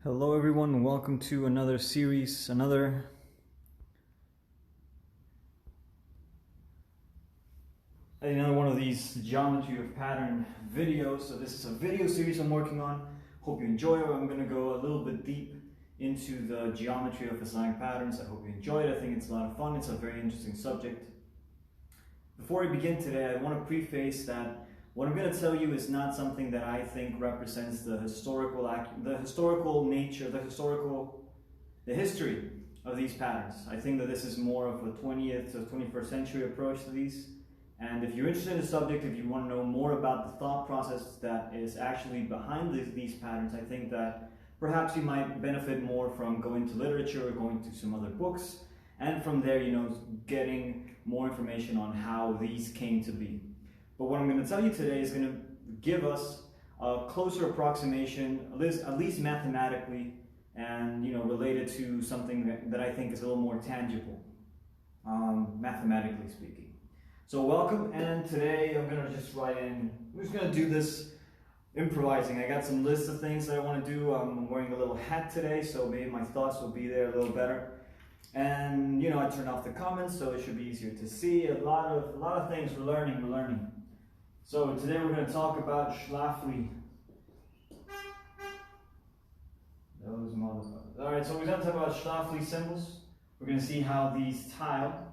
Hello everyone, and welcome to another series, another one of these geometry of pattern videos. So this is a video series I'm working on. Hope you enjoy it. I'm going to go a little bit deep into the geometry of Islamic patterns. I hope you enjoy it. I think it's a lot of fun. It's a very interesting subject. Before we begin today, I want to preface that what I'm going to tell you is not something that I think represents the historical nature, the history of these patterns. I think that this is more of a 20th to 21st century approach to these. And if you're interested in the subject, if you want to know more about the thought process that is actually behind these patterns, I think that perhaps you might benefit more from going to literature or going to some other books, and from there, getting more information on how these came to be. But what I'm going to tell you today is going to give us a closer approximation, at least mathematically, and related to something that I think is a little more tangible, mathematically speaking. So welcome, and today I'm going to just write in. I'm just going to do this improvising. I got some lists of things that I want to do. I'm wearing a little hat today, so maybe my thoughts will be there a little better. And I turned off the comments, so it should be easier to see. A lot of things we're learning. So today we're going to talk about Schlafli. Those motherfuckers. Alright, so we're going to talk about Schlafli symbols. We're going to see how these tile.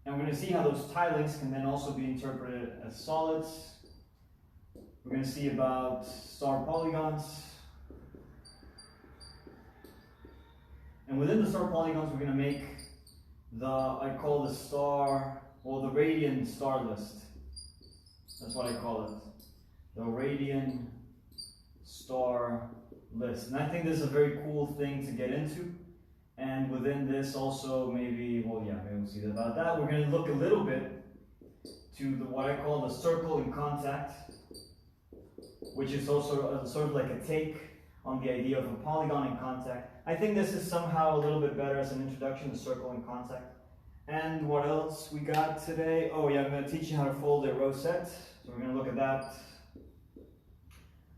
And we're going to see how those tilings can then also be interpreted as solids. We're going to see about star polygons. And within the star polygons, we're going to make the radian star list. That's what I call it. The radian star list. And I think this is a very cool thing to get into. And within this also maybe we'll see about that. We're going to look a little bit to what I call the circle in contact, which is also sort of like a take on the idea of a polygon in contact. I think this is somehow a little bit better as an introduction to circle in contact. And what else we got today? Oh yeah, I'm going to teach you how to fold a rosette. So we're going to look at that.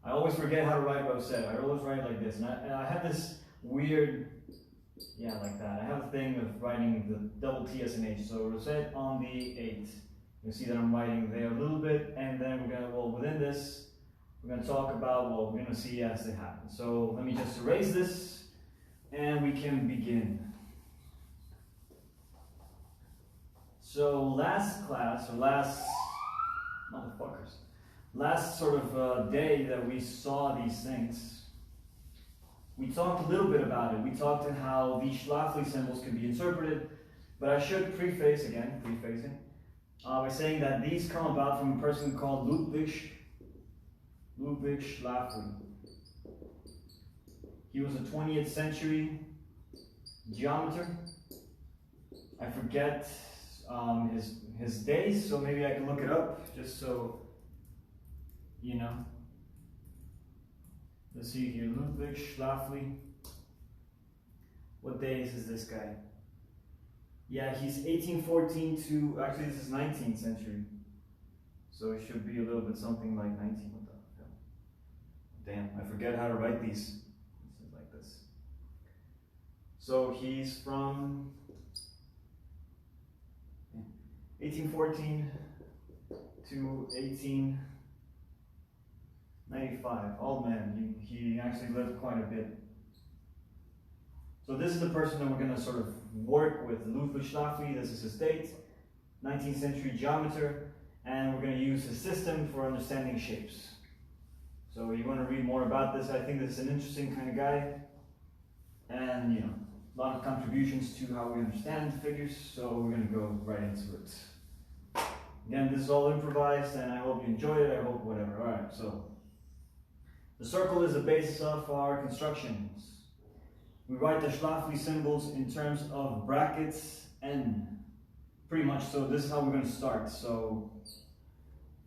I always forget how to write rosette. I always write like this. And I have this weird, like that. I have a thing of writing the double T as an H. So rosette on the 8. You see that I'm writing there a little bit. And then we're going to, within this, we're going to talk about, we're going to see as it happens. So let me just erase this and we can begin. So last sort of day that we saw these things, we talked a little bit about it. We talked on how these Schlafli symbols can be interpreted, but I should prefacing, by saying that these come about from a person called Ludwig Schlafli. He was a 20th century geometer. I forget his days, so maybe I can look it up just so Let's see here, Ludwig Schlafli. What days is this guy? Yeah, he's 1814 to, actually this is 19th century. So it should be a little bit something like 19, what the hell? Damn, I forget how to write these. This is like this. So he's from 1814 to 1895. Old man, he actually lived quite a bit. So this is the person that we're going to sort of work with, Ludwig Schlafli. This is his date, 19th century geometer, and we're going to use his system for understanding shapes. So you want to read more about this. I think this is an interesting kind of guy, and a lot of contributions to how we understand figures, so we're going to go right into it. Again, this is all improvised, and I hope you enjoy it. I hope whatever. All right, so the circle is the basis of our constructions. We write the Schlafli symbols in terms of brackets n, pretty much. So this is how we're going to start. So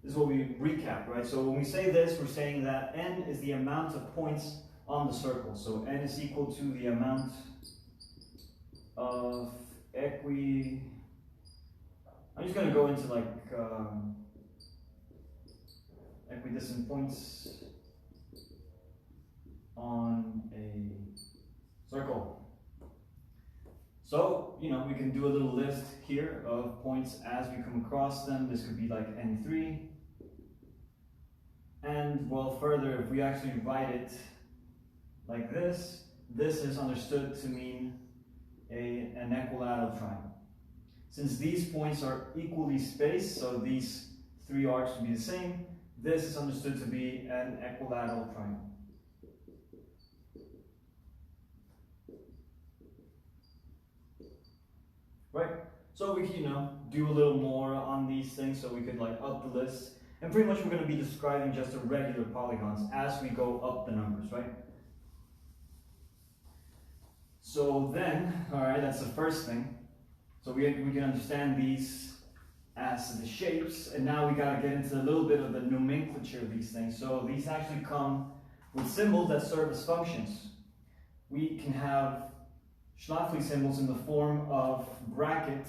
this is what we recap, right? So when we say this, we're saying that n is the amount of points on the circle. So n is equal to the amount of I'm just going to go into like equidistant points on a circle. So, you know, we can do a little list here of points as we come across them. This could be like N3. And, well, further, if we actually write it like this is understood to mean an equilateral triangle. Since these points are equally spaced, so these three arcs would be the same, this is understood to be an equilateral triangle. Right? So we can, you know, do a little more on these things so we could like up the list. And pretty much we're going to be describing just the regular polygons as we go up the numbers, right? So then, alright, that's the first thing. So we can understand these as the shapes, and now we got to get into a little bit of the nomenclature of these things. So these actually come with symbols that serve as functions. We can have Schlafli symbols in the form of bracket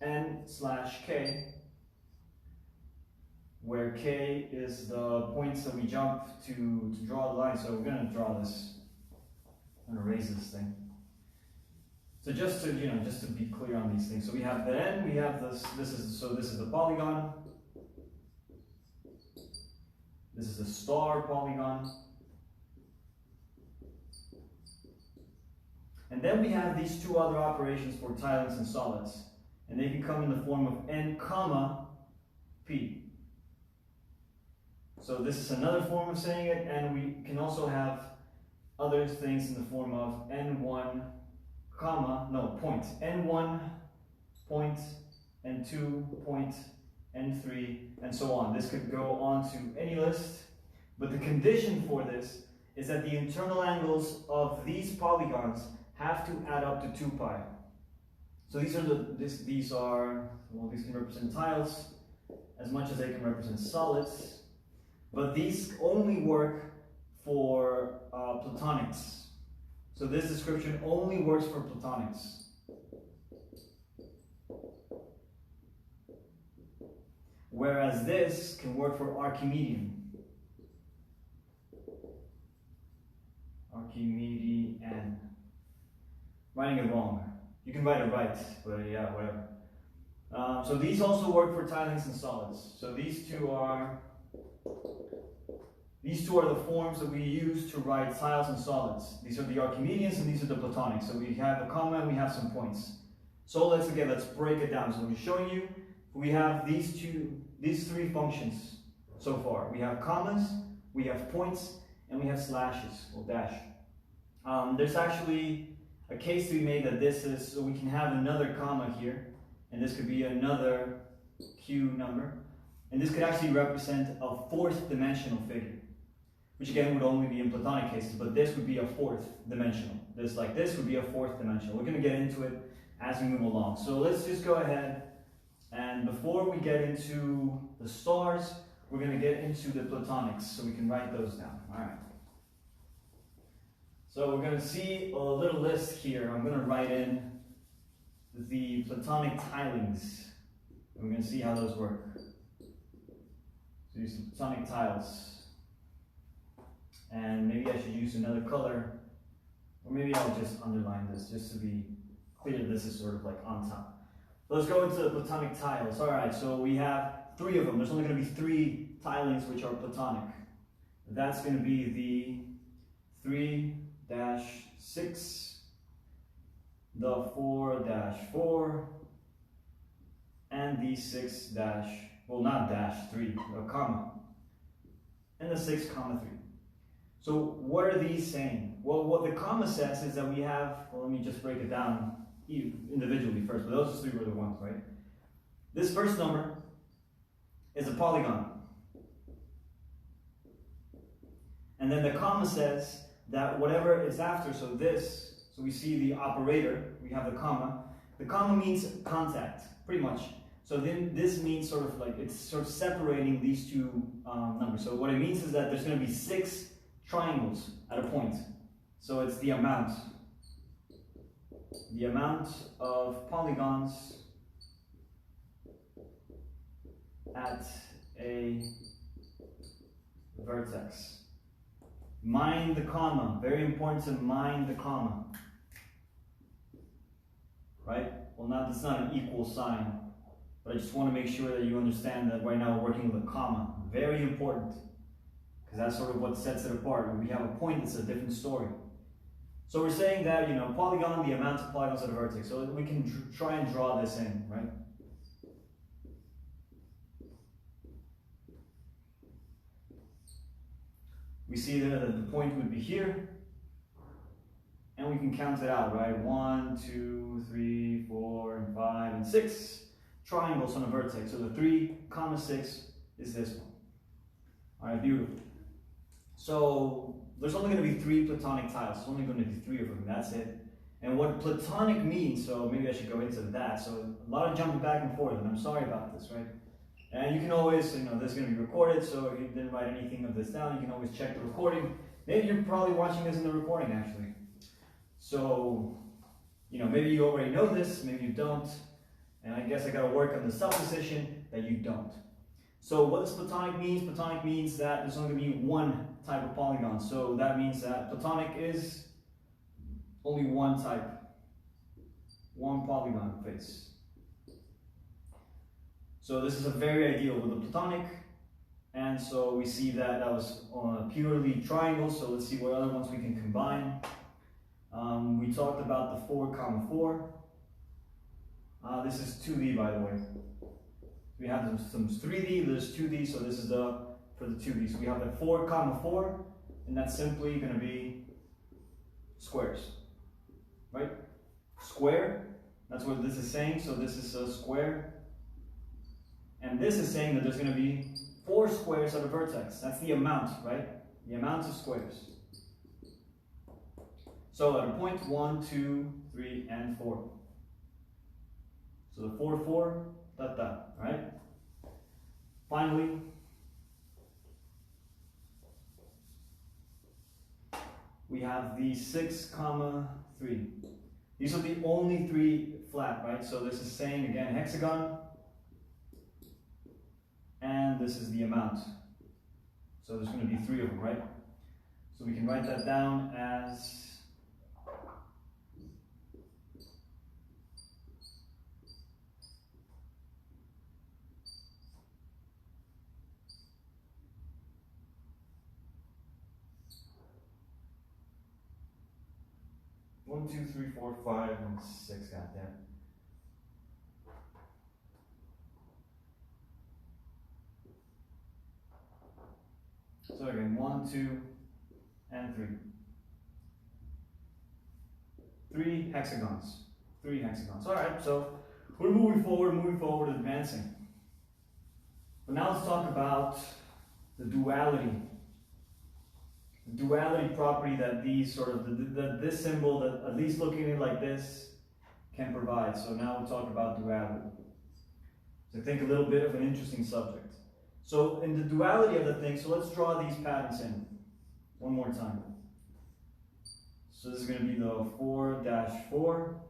n/k, where k is the points that we jump to draw the line. So we're going to draw this. I'm going to erase this thing. So just to, you know, just to be clear on these things. So we have the n, we have this is the polygon. This is the star polygon. And then we have these two other operations for tilings and solids. And they can come in the form of n comma p. So this is another form of saying it, and we can also have other things in the form of n1 comma, no, point, n1 point, n2 point, n3, and so on. This could go on to any list, but the condition for this is that the internal angles of these polygons have to add up to 2 pi. So these are these can represent tiles as much as they can represent solids, but these only work for platonics. So this description only works for platonics. Whereas this can work for Archimedean. Archimedean. Writing it wrong. You can write it right, but yeah, whatever. So these also work for tilings and solids. So these two are the forms that we use to write tiles and solids. These are the Archimedeans and these are the Platonics. So we have a comma and we have some points. So let's break it down. So I'm showing you, we have these three functions so far. We have commas, we have points, and we have slashes, or dash. There's actually a case to be made that this is, so we can have another comma here, and this could be another Q number, and this could actually represent a fourth dimensional figure, which again would only be in Platonic cases, but this would be a fourth dimensional. This would be a fourth dimensional. We're going to get into it as we move along. So let's just go ahead, and before we get into the stars, we're going to get into the Platonics, so we can write those down. All right. So we're going to see a little list here. I'm going to write in the Platonic Tilings. And we're going to see how those work. So use the Platonic Tiles. And maybe I should use another color. Or maybe I'll just underline this just to be clear this is sort of like on top. Let's go into the Platonic Tiles. Alright, so we have 3 of them. There's only going to be 3 tilings which are Platonic. That's going to be the 3-6, the 4-4, and the 6-, well, not dash 3, a comma, and the 6, 3. So what are these saying? Well, what the comma says is that we have, well, let me just break it down individually first, but those 3 were the ones, right? This first number is a polygon. And then the comma says that whatever is after, so we see the operator, we have the comma. The comma means contact, pretty much. So then this means sort of like, it's sort of separating these 2 numbers. So what it means is that there's going to be 6 triangles at a point. So it's the amount of polygons at a vertex. Mind the comma. Very important to mind the comma. Right? Well, that's not an equal sign. But I just want to make sure that you understand that right now we're working with a comma. Very important. Because that's sort of what sets it apart. When we have a point, it's a different story. So we're saying that, polygon, the amount of polygons at a vertex. So we can try and draw this in, right? We see there that the point would be here. And we can count it out, right? 1, 2, 3, 4, and 5, and 6 triangles on a vertex. So the 3, 6 is this one. All right, beautiful. So there's only going to be 3 Platonic tiles. There's only going to be 3 of them. That's it. And what Platonic means, so maybe I should go into that. So a lot of jumping back and forth, and I'm sorry about this, right? And you can always, this is going to be recorded, so if you didn't write anything of this down, you can always check the recording. Maybe you're probably watching this in the recording, actually. So, maybe you already know this, maybe you don't. And I guess I got to work on the supposition that you don't. So what does Platonic mean? Platonic means that there's only going to be one type of polygon. So that means that Platonic is only one type, one polygon face. So this is a very ideal with the Platonic. And so we see that was purely triangles. So let's see what other ones we can combine. We talked about the 4, 4. This is 2D, by the way. We have some 3D, there's 2D, so this is for the 2D. So we have the 4, 4, and that's simply going to be squares, right? Square, that's what this is saying, so this is a square. And this is saying that there's going to be 4 squares at a vertex. That's the amount, right? The amount of squares. So at a point 1, 2, 3, and 4. So the 4, 4, right? Finally, we have the 6, 3. These are the only 3 flat, right? So this is saying again hexagon, and this is the amount. So there's going to be 3 of them, right? So we can write that down as 1, 2, 3, 4, 5, and 6, goddamn. So again, 1, 2, and 3. 3 hexagons. 3 hexagons. Alright, so we're moving forward, advancing. But now let's talk about the duality. The duality property that these this symbol, that at least looking at it like this, can provide. So now we'll talk about duality. So I think a little bit of an interesting subject. So in the duality of the thing, so let's draw these patterns in one more time. So this is going to be the 4-4.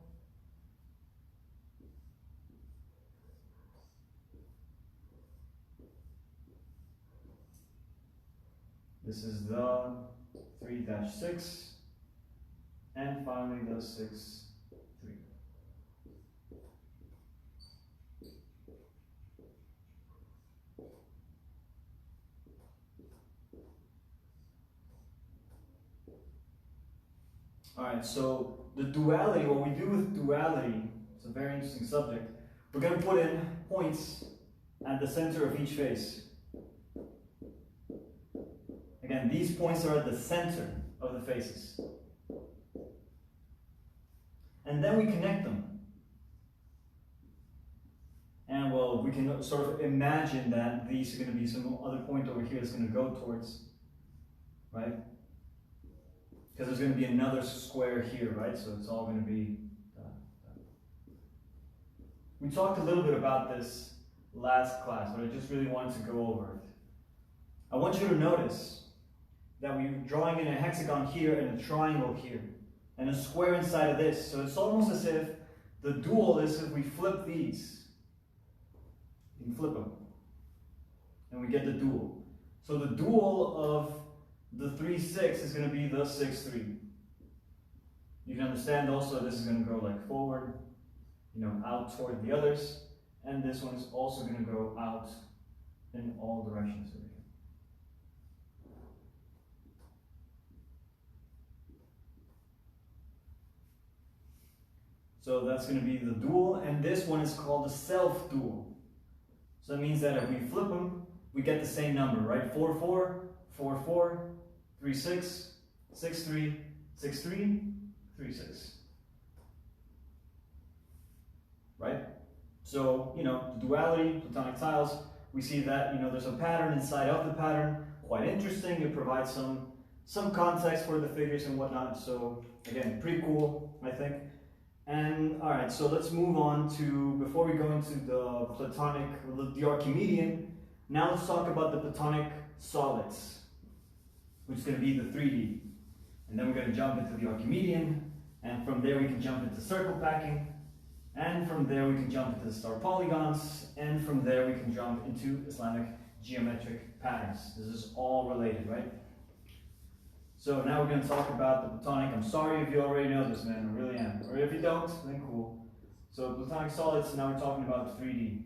This is the 3-6, and finally the 6, 3. Alright, so the duality, what we do with duality, it's a very interesting subject. We're going to put in points at the center of each face. Again, these points are at the center of the faces. And then we connect them. And well, we can sort of imagine that these are going to be some other point over here that's going to go towards, right? Because there's going to be another square here, right? So it's all going to be We talked a little bit about this last class, but I just really wanted to go over it. I want you to notice that we're drawing in a hexagon here and a triangle here, and a square inside of this. So it's almost as if the dual is if we flip these. You can flip them, and we get the dual. So the dual of the 3-6 is going to be the 6-3. You can understand also this is going to go like forward, out toward the others, and this one is also going to go out in all directions over here. So that's going to be the dual, and this one is called the self-dual. So that means that if we flip them, we get the same number, right? 4-4, 4-4, 3-6, 6-3, 6-3, 3-6. Right? So, the duality, Platonic tiles, we see that, there's a pattern inside of the pattern. Quite interesting. It provides some context for the figures and whatnot. So, again, pretty cool, I think. And all right, so let's move on to, before we go into the Platonic, the Archimedean, now let's talk about the Platonic Solids, which is going to be the 3D. And then we're going to jump into the Archimedean, and from there we can jump into circle packing, and from there we can jump into the star polygons, and from there we can jump into Islamic geometric patterns. This is all related, right? So now we're going to talk about the Platonic. I'm sorry if you already know this, man. I really am. Or if you don't, then cool. So Platonic solids, now we're talking about 3D.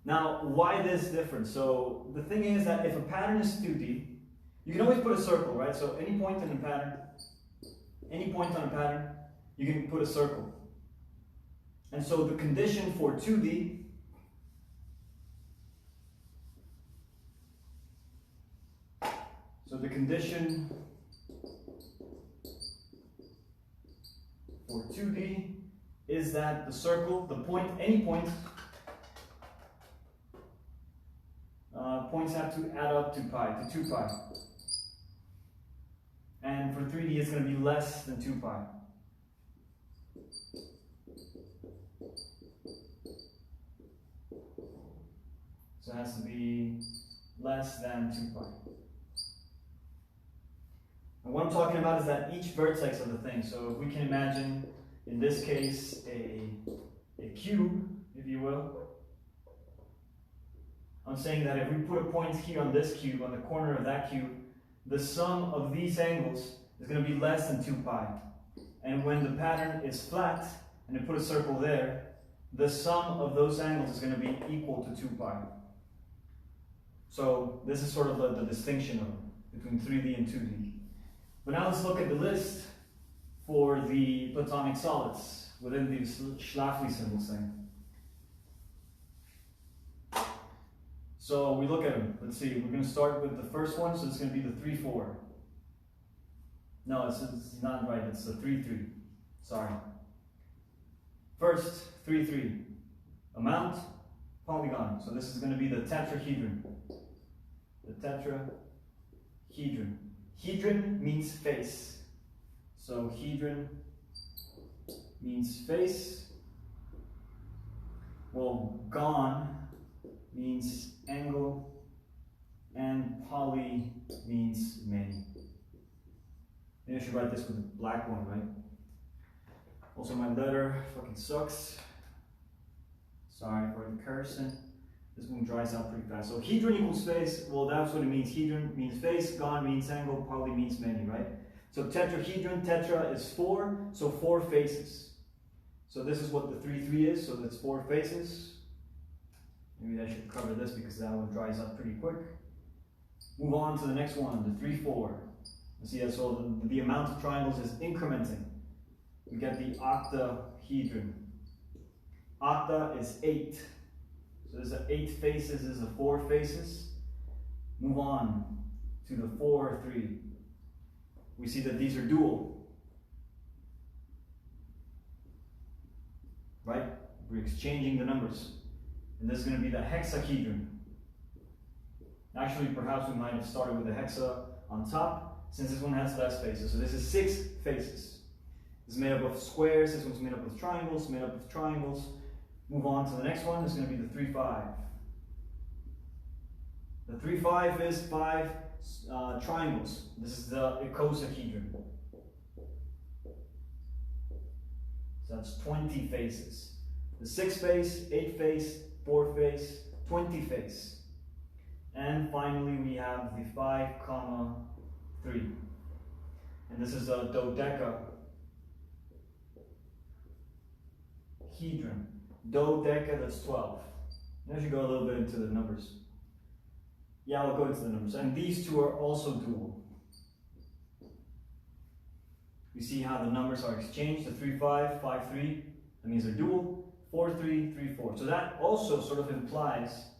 Now, why this difference? So the thing is that if a pattern is 2D, you can always put a circle, right? So any point in a pattern, you can put a circle. And so the condition for 2D is that the circle, any point, points have to add up to 2 pi. And for 3D, it's going to be less than 2 pi. So it has to be less than 2 pi. And what I'm talking about is that each vertex of the thing, so if we can imagine, in this case, a cube, if you will, I'm saying that if we put a point here on this cube, on the corner of that cube, the sum of these angles is going to be less than 2 pi. And when the pattern is flat, and you put a circle there, the sum of those angles is going to be equal to 2 pi. So this is sort of the distinction between 3D and 2D. But now let's look at the list for the Platonic solids within the Schlafli symbols thing. So we look at them. Let's see, we're going to start with the first one, so it's going to be the 3-4. No, it's not right, it's the 3-3. Sorry. First, 3-3. Amount, polygon. So this is going to be the tetrahedron. The tetrahedron. Hedron means face. So hedron means face. Well, gon means angle, and poly means many. Maybe I should write this with a black one, right? Also, my letter fucking sucks. Sorry for the cursing. This one dries out pretty fast. So hedron equals face. Well, that's what it means. Hedron means face, gon means angle, poly means many, right? So tetrahedron, tetra is 4, so 4 faces. So this is what the 3-3 is, so that's 4 faces. Maybe I should cover this because that one dries up pretty quick. Move on to the next one, the 3-4. You see that, so the amount of triangles is incrementing. We get the octahedron. Octa is 8. So there's 8 faces, there's 4 faces. Move on to the 4-3. We see that these are dual. Right? We're exchanging the numbers. And this is going to be the hexahedron. Actually, perhaps we might have started with the hexa on top, since this one has less faces. So this is 6 faces. This is made up of squares, this one's made up of triangles, Move on to the next one, it's going to be the 3-5. The 3-5 is 5 triangles. This is the icosahedron. So that's 20 faces. The 6 face, 8 face, 4 face, 20 face. And finally we have the 5, 3. And this is a dodecahedron. Dodeca, that's 12. Now I should go a little bit into the numbers. Yeah, I'll go into the numbers. And these two are also dual. You see how the numbers are exchanged, the 3, 5, 5, 3. That means they're dual. 4, 3, 3, 4. So that also sort of implies,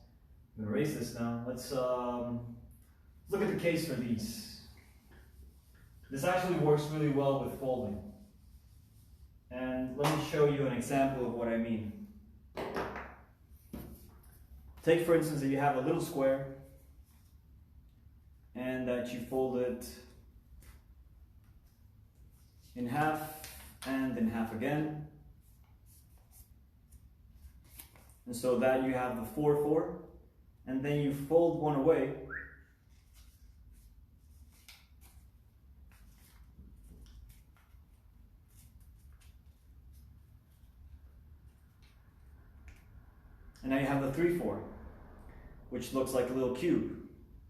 I'm going to erase this now. Let's look at the case for these. This actually works really well with folding. And let me show you an example of what I mean. Take for instance that you have a little square and that you fold it in half and in half again. And so that you have the 4, 4, and then you fold one away. And now you have the 3, 4, which looks like a little cube,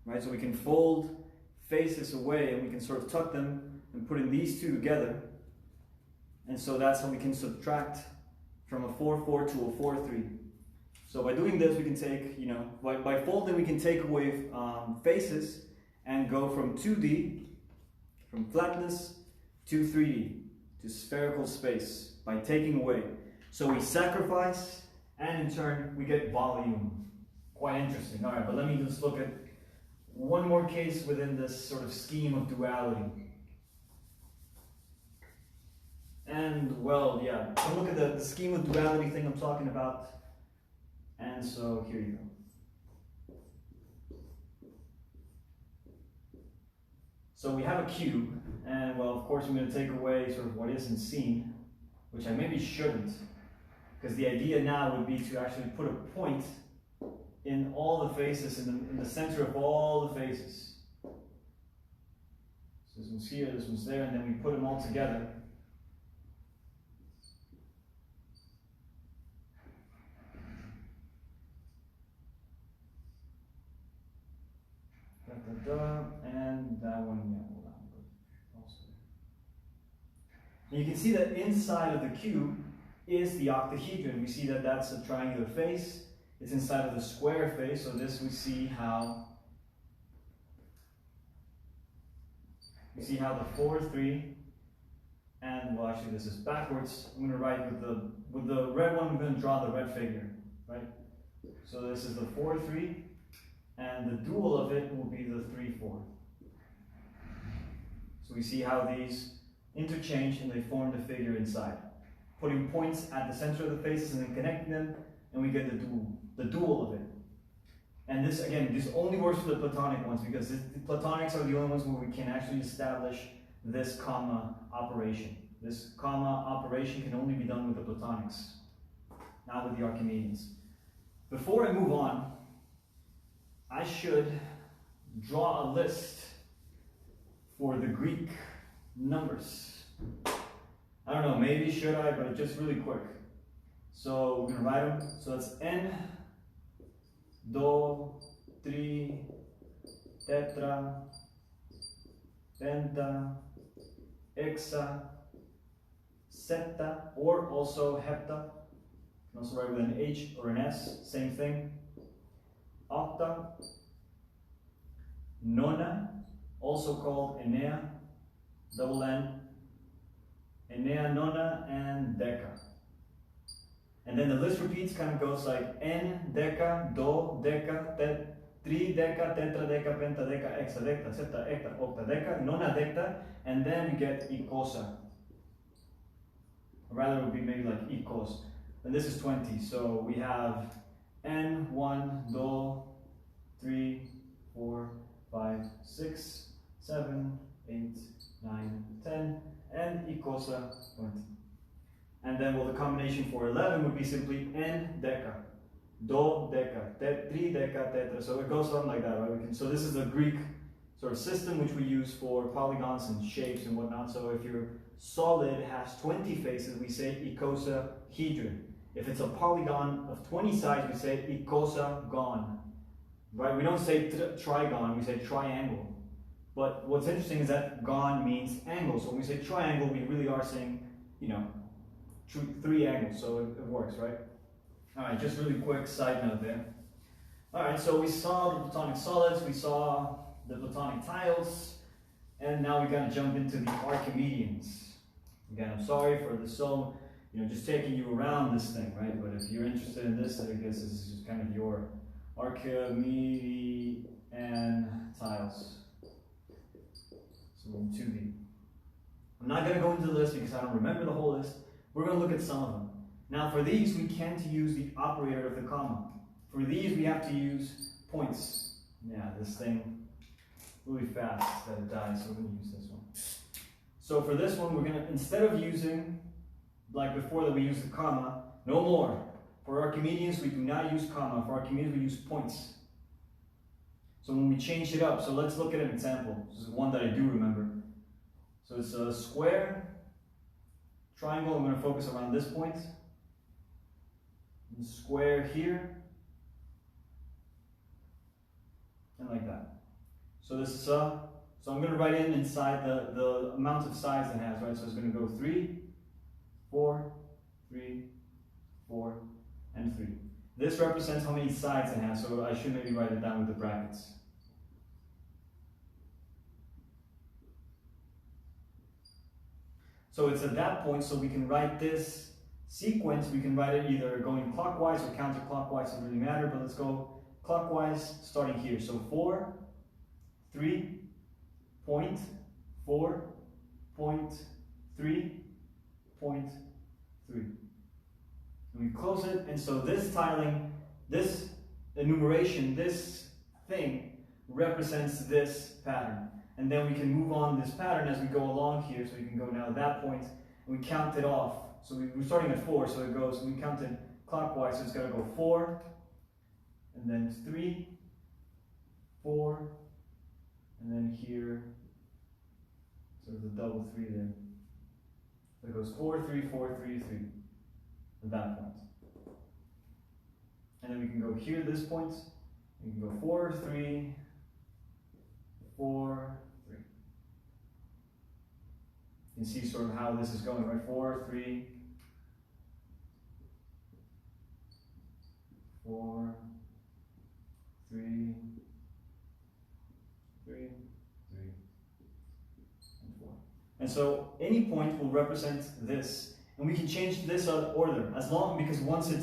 right? So we can fold faces away and we can sort of tuck them and put in these two together. And so that's how we can subtract from a 4, 4 to a 4, 3. So by doing this, we can take, by folding, we can take away faces and go from 2D, from flatness, to 3D, to spherical space, by taking away. So we sacrifice, and in turn, we get volume. Quite interesting. All right, but let me just look at one more case within this sort of scheme of duality. And, well, yeah, so look at the scheme of duality thing I'm talking about. And so, here you go. So we have a cube, and, well, of course, I'm going to take away sort of what isn't seen, which I maybe shouldn't. Because the idea now would be to actually put a point in all the faces, in the center of all the faces. So this one's here, this one's there, and then we put them all together. And that one, yeah, hold on. And you can see that inside of the cube is the octahedron. We see that that's a triangular face. It's inside of the square face. So this we see how the 4, 3, and well, actually this is backwards. I'm going to write with the red one. I'm going to draw the red figure, right? So this is the 4, 3. And the dual of it will be the 3, 4. So we see how these interchange and they form the figure inside. Putting points at the center of the faces and then connecting them, and we get the dual of it. And this, again, this only works for the Platonic ones because the Platonics are the only ones where we can actually establish this comma operation. This comma operation can only be done with the Platonics, not with the Archimedeans. Before I move on, I should draw a list for the Greek numbers. I don't know, maybe should I, but just really quick. So we're going to write them. So that's N, Do, Tri, Tetra, Penta, Hexa, Septa, or also Hepta. You can also write with an H or an S, same thing. Octa, Nona, also called Enea, double N, Enea, Nona, and Deca. And then the list repeats, kind of goes like N, Deca, Do, Deca, Tri, Deca, Tetra, Deca, Penta, Deca, Hexa, Deca, Septa, Hecta, Octa, Deca, Nona, Decta, and then we get Icosa. Or rather, it would be maybe like Icos. And this is 20, so we have N, 1, 2, 3, 4, 5, 6, 7, 8, 9, 10, and Icosa 20. And then, well, the combination for 11 would be simply N deca, Do deca, Tri deca, Tetra. So it goes on like that, right? So this is the Greek sort of system which we use for polygons and shapes and whatnot. So if your solid has 20 faces, we say icosahedron. If it's a polygon of 20 sides, we say icosagon. right? We don't say trigon, we say triangle. But what's interesting is that gon means angle. So when we say triangle, we really are saying, you know, three angles. So it works, right? All right, just really quick side note there. All right, so we saw the Platonic Solids, we saw the Platonic Tiles, and now we got to jump into the Archimedeans. Again, I'm sorry for the just taking you around this thing, right? But if you're interested in this, I guess this is just kind of your Archimedean tiles. So 2D. I'm not going to go into the list because I don't remember the whole list. We're going to look at some of them. Now for these, we can't use the operator of the comma. For these, we have to use points. Yeah, this thing really fast that it dies, so we're going to use this one. So for this one, we're going to, instead of using, like before that we use the comma, no more. For Archimedeans, we do not use comma. For Archimedeans, we use points. So when we change it up, so let's look at an example. This is one that I do remember. So it's a square, triangle, I'm going to focus around this point. And square here. And like that. So this is so I'm going to write in inside the amount of sides it has, right? So it's going to go 3, 4, 3, 4, and 3. This represents how many sides it has, so I should maybe write it down with the brackets. So it's at that point, so we can write this sequence, we can write it either going clockwise or counterclockwise, doesn't really matter, but let's go clockwise starting here. So 4, 3, point, 4, point, 3, point, 3. And we close it, and so this tiling, this enumeration, this thing represents this pattern. And then we can move on this pattern as we go along here. So we can go now at that point, and we count it off. So we're starting at 4, so it goes, we count it clockwise, so it's going to go 4, and then 3, 4, and then here, so there's a double 3 there. So it goes 4, 3, 4, 3, 3, at that point. And then we can go here at this point, we can go 4, 3, 4, 3. You can see sort of how this is going, right? 4, 3, 4, 3, 3, 3, and 4. And so any point will represent this. And we can change this order as long, because once it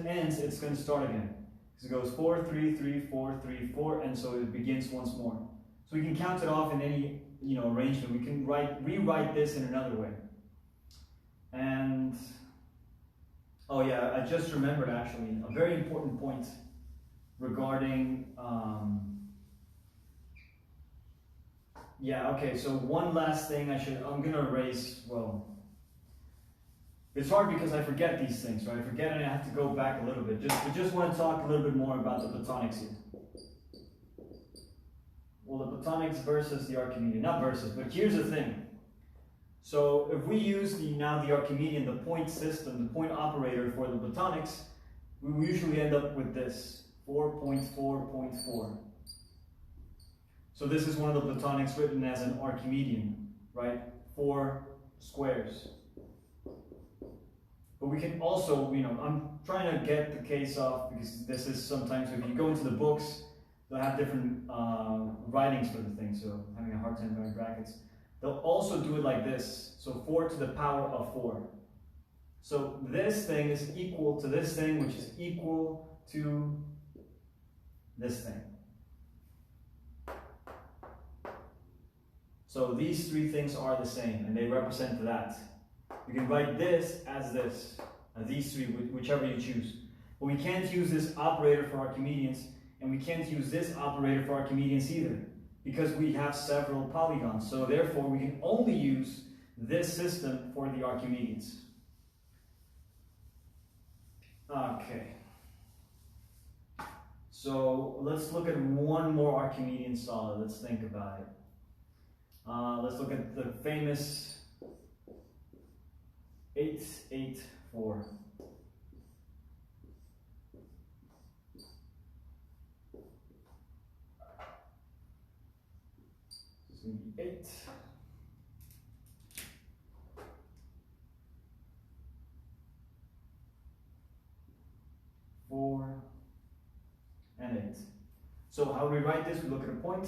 ends, it's going to start again. So it goes 4, 3, 3, 4, 3, 4, and so it begins once more. So we can count it off in any arrangement. We can rewrite this in another way. And oh yeah, I just remembered actually a very important point regarding so one last thing I'm gonna erase. Well, it's hard because I forget these things, right? I forget and I have to go back a little bit. I just want to talk a little bit more about the Platonics here. Well, the Platonics versus the Archimedean, not versus, but here's the thing. So if we use the Archimedean, the point system, the point operator for the Platonics, we usually end up with this, 4.4.4. So this is one of the Platonics written as an Archimedean, right? 4 squares. But we can also, I'm trying to get the case off because this is sometimes, if you go into the books, they'll have different writings for the thing, so I'm having a hard time doing brackets. They'll also do it like this, so 4 to the power of 4. So this thing is equal to this thing, which is equal to this thing. So these 3 things are the same, and they represent that. We can write this as these 3, whichever you choose. But we can't use this operator for Archimedeans, and we can't use this operator for Archimedeans either, because we have several polygons. So therefore, we can only use this system for the Archimedeans. Okay. So let's look at one more Archimedean solid. Let's think about it. Let's look at the famous 884. 8. Four and 8. So how do we write this? We look at a point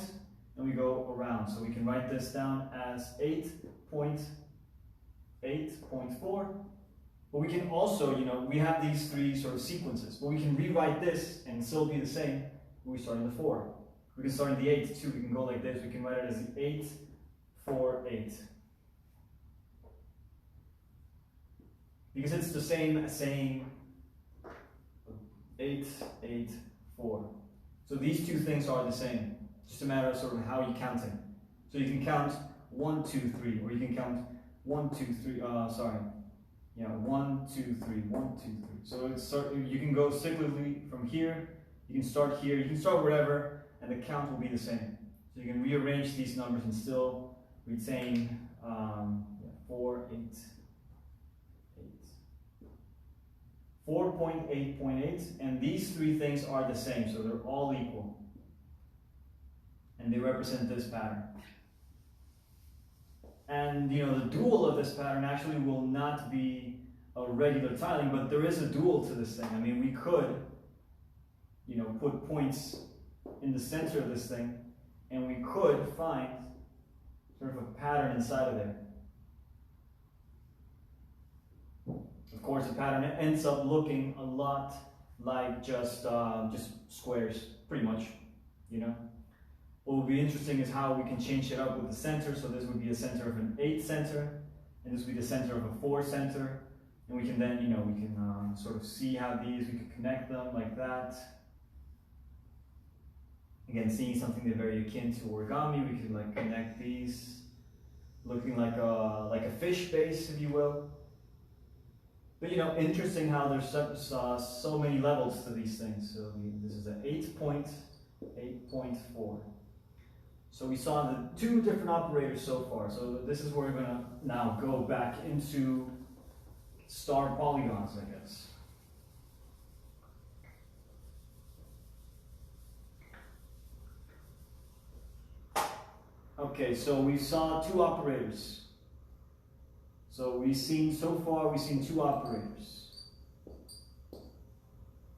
and we go around. So we can write this down as 8.8.4. But we can also, we have these three sort of sequences, but we can rewrite this and still be the same when we start in the 4. We can start in the 8 too. We can go like this. We can write it as 8, 4, 8. Because it's the same as saying 8, 8, 4. So these two things are the same. Just a matter of sort of how you count it. So you can count 1, 2, 3, or you can count 1, 2, 3. 1, 2, 3, 1, 2, 3. So it's you can go cyclically from here. You can start here. You can start wherever, and the count will be the same. So you can rearrange these numbers and still retain 4, 8. 4.8.8, and these three things are the same, so they're all equal. And they represent this pattern. And the dual of this pattern actually will not be a regular tiling, but there is a dual to this thing. I mean, we could, put points in the center of this thing, and we could find sort of a pattern inside of there. Of course, the pattern ends up looking a lot like just squares, pretty much, What would be interesting is how we can change it up with the center. So this would be a center of an 8 center, and this would be the center of a 4 center. And we can then, we can sort of see how we could connect them like that. Again, seeing something that's very akin to origami, we could like connect these, looking like a fish base, if you will. But interesting how there's so many levels to these things. So this is an 8.8.4. So we saw the two different operators so far. So this is where we're going to now go back into star polygons, I guess. Okay, so we saw two operators. So we've seen two operators.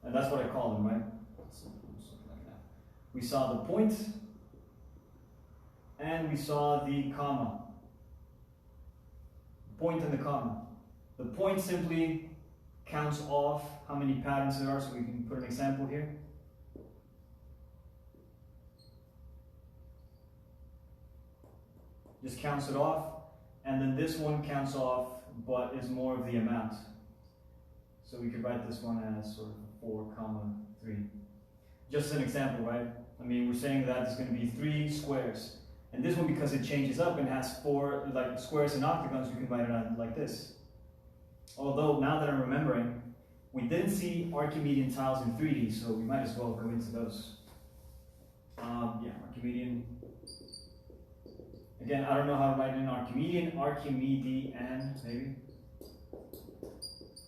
And that's what I call them, right? Something like that. We saw the point, and we saw the comma. The point and the comma. The point simply counts off how many patterns there are, so we can put an example here. Just counts it off. And then this one counts off, but is more of the amount. So we could write this one as sort of 4, 3. Just as an example, right? I mean, we're saying that it's going to be 3 squares. And this one, because it changes up and has 4 like squares and octagons, we can write it out like this. Although, now that I'm remembering, we didn't see Archimedean tiles in 3D, so we might as well go into those. Archimedean. Again, I don't know how to write it in Archimedean, maybe.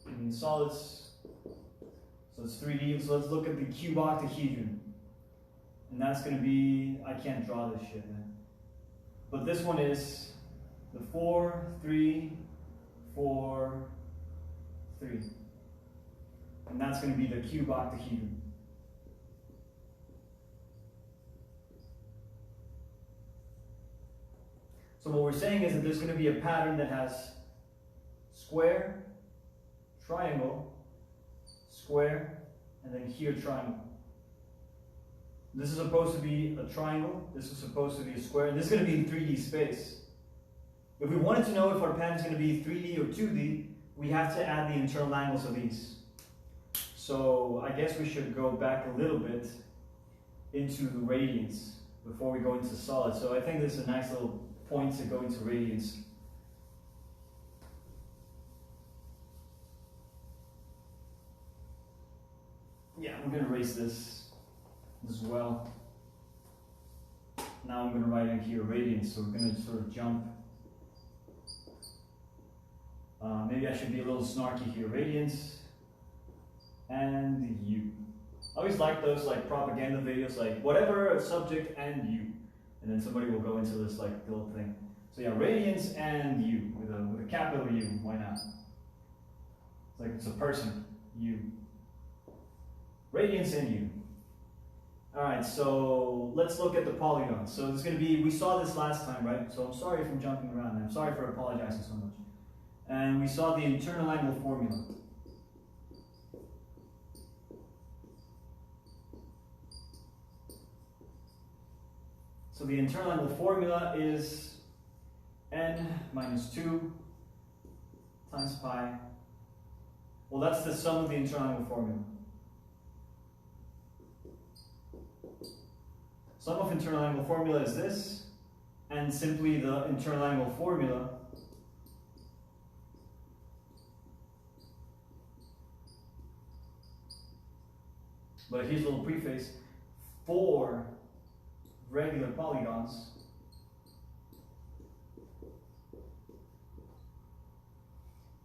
In solids. So it's 3D, so let's look at the cube octahedron. And that's going to be, I can't draw this shit, man. But this one is the 4, 3, 4, 3. And that's going to be the cube octahedron. So what we're saying is that there's going to be a pattern that has square, triangle, square, and then here triangle. This is supposed to be a triangle, this is supposed to be a square, and this is going to be in 3D space. If we wanted to know if our pattern is going to be 3D or 2D, we have to add the internal angles of these. So I guess we should go back a little bit into the radians before we go into solids. So I think this is a nice little point to go into radians. Yeah, I'm going to erase this as well. Now I'm going to write in here radians, so we're going to sort of jump. Maybe I should be a little snarky here. Radians and U. I always like those like propaganda videos, like whatever subject and U. and then somebody will go into this like little thing. So yeah, radians and U with a capital U. Why not? It's like it's a person. U. Radians and U. All right. So let's look at the polygons. So it's going to be. We saw this last time, right? So I'm sorry if I'm jumping around. I'm sorry for apologizing so much. And we saw the internal angle formula. So the internal angle formula is n minus 2 times pi. Well, that's the sum of the internal angle formula. Sum of internal angle formula is this, and simply the internal angle formula but here's a little preface for regular polygons.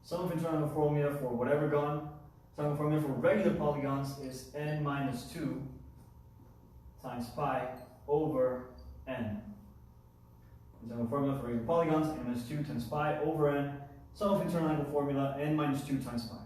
Sum of internal angle formula for whatever gon. Sum of formula for regular polygons is n minus 2 times pi over n. Internal formula for regular polygons, n minus 2 times pi over n. Sum of internal angle formula, n minus 2 times pi.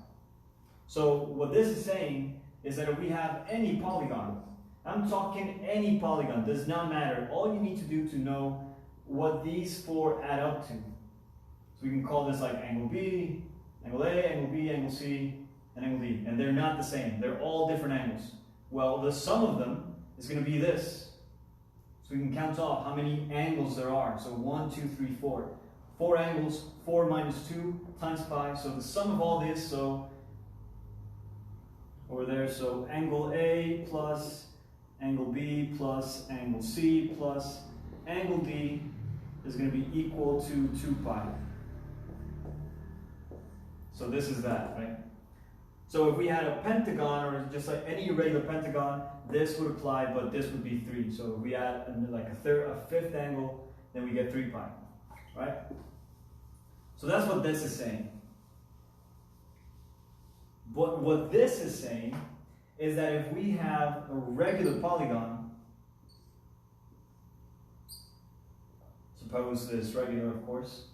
So what this is saying is that if we have any polygon, I'm talking any polygon, does not matter. All you need to do to know what these four add up to. So we can call this like angle B, angle A, angle B, angle C, and angle D. And they're not the same. They're all different angles. Well, the sum of them is going to be this. So we can count off how many angles there are. So 1, 2, 3, 4. 4 angles, 4 minus 2 times pi. So the sum of all this, so over there, so angle A plus angle B plus angle C plus angle D is going to be equal to 2 pi. So this is that, right? So if we had a pentagon, or just like any irregular pentagon, this would apply, but this would be 3. So if we add like a fifth angle, then we get 3 pi, right? So that's what this is saying. But what this is saying is that if we have a regular polygon, suppose this regular, of course,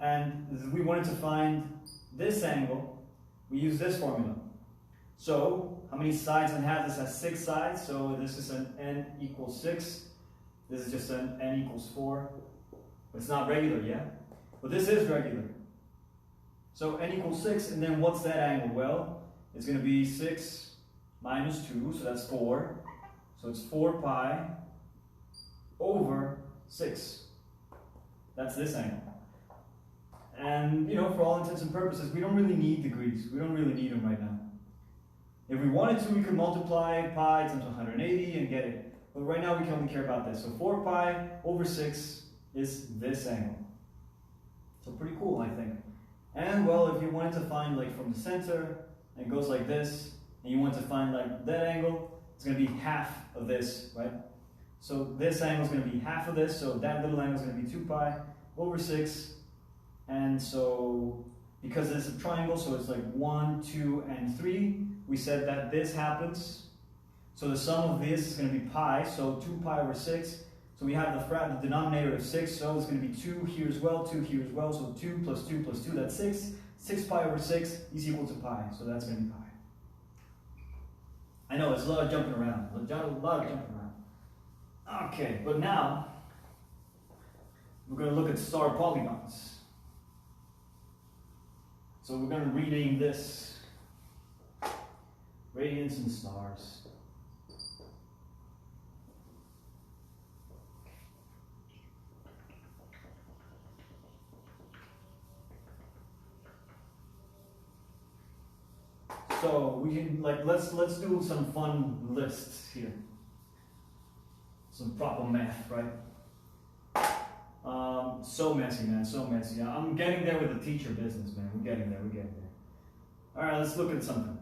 and we wanted to find this angle, we use this formula. So how many sides does it have? This has 6 sides, so this is an n equals 6. This is just an n equals 4. It's not regular, yeah? But this is regular. So n equals 6, and then what's that angle? Well, it's going to be 6 minus 2, so that's 4. So it's 4 pi over 6. That's this angle. And, you know, for all intents and purposes, we don't really need degrees. We don't really need them right now. If we wanted to, we could multiply pi times 180 and get it. But right now, we can only care about this. So 4 pi over 6 is this angle. So pretty cool, I think. And, well, if you wanted to find, like, from the center, and it goes like this, and you want to find, like, that angle, it's going to be half of this, right? So this angle is going to be half of this, so that little angle is going to be 2 pi over 6. And so, because it's a triangle, so it's like 1, 2, and 3, we said that this happens. So the sum of this is going to be pi, so 2 pi over 6. So we have the denominator of 6, so it's going to be 2 here as well, 2 here as well. So 2 plus 2 plus 2, that's 6. 6 pi over 6 is equal to pi, so that's going to be pi. I know, it's a lot of jumping around. A lot of jumping around. Okay, but now, we're going to look at star polygons. So we're going to rename this radiants and stars. So we can let's do some fun lists here. Some proper math, right? So messy, man, so messy. I'm getting there with the teacher business, man. We're getting there. All right, let's look at something.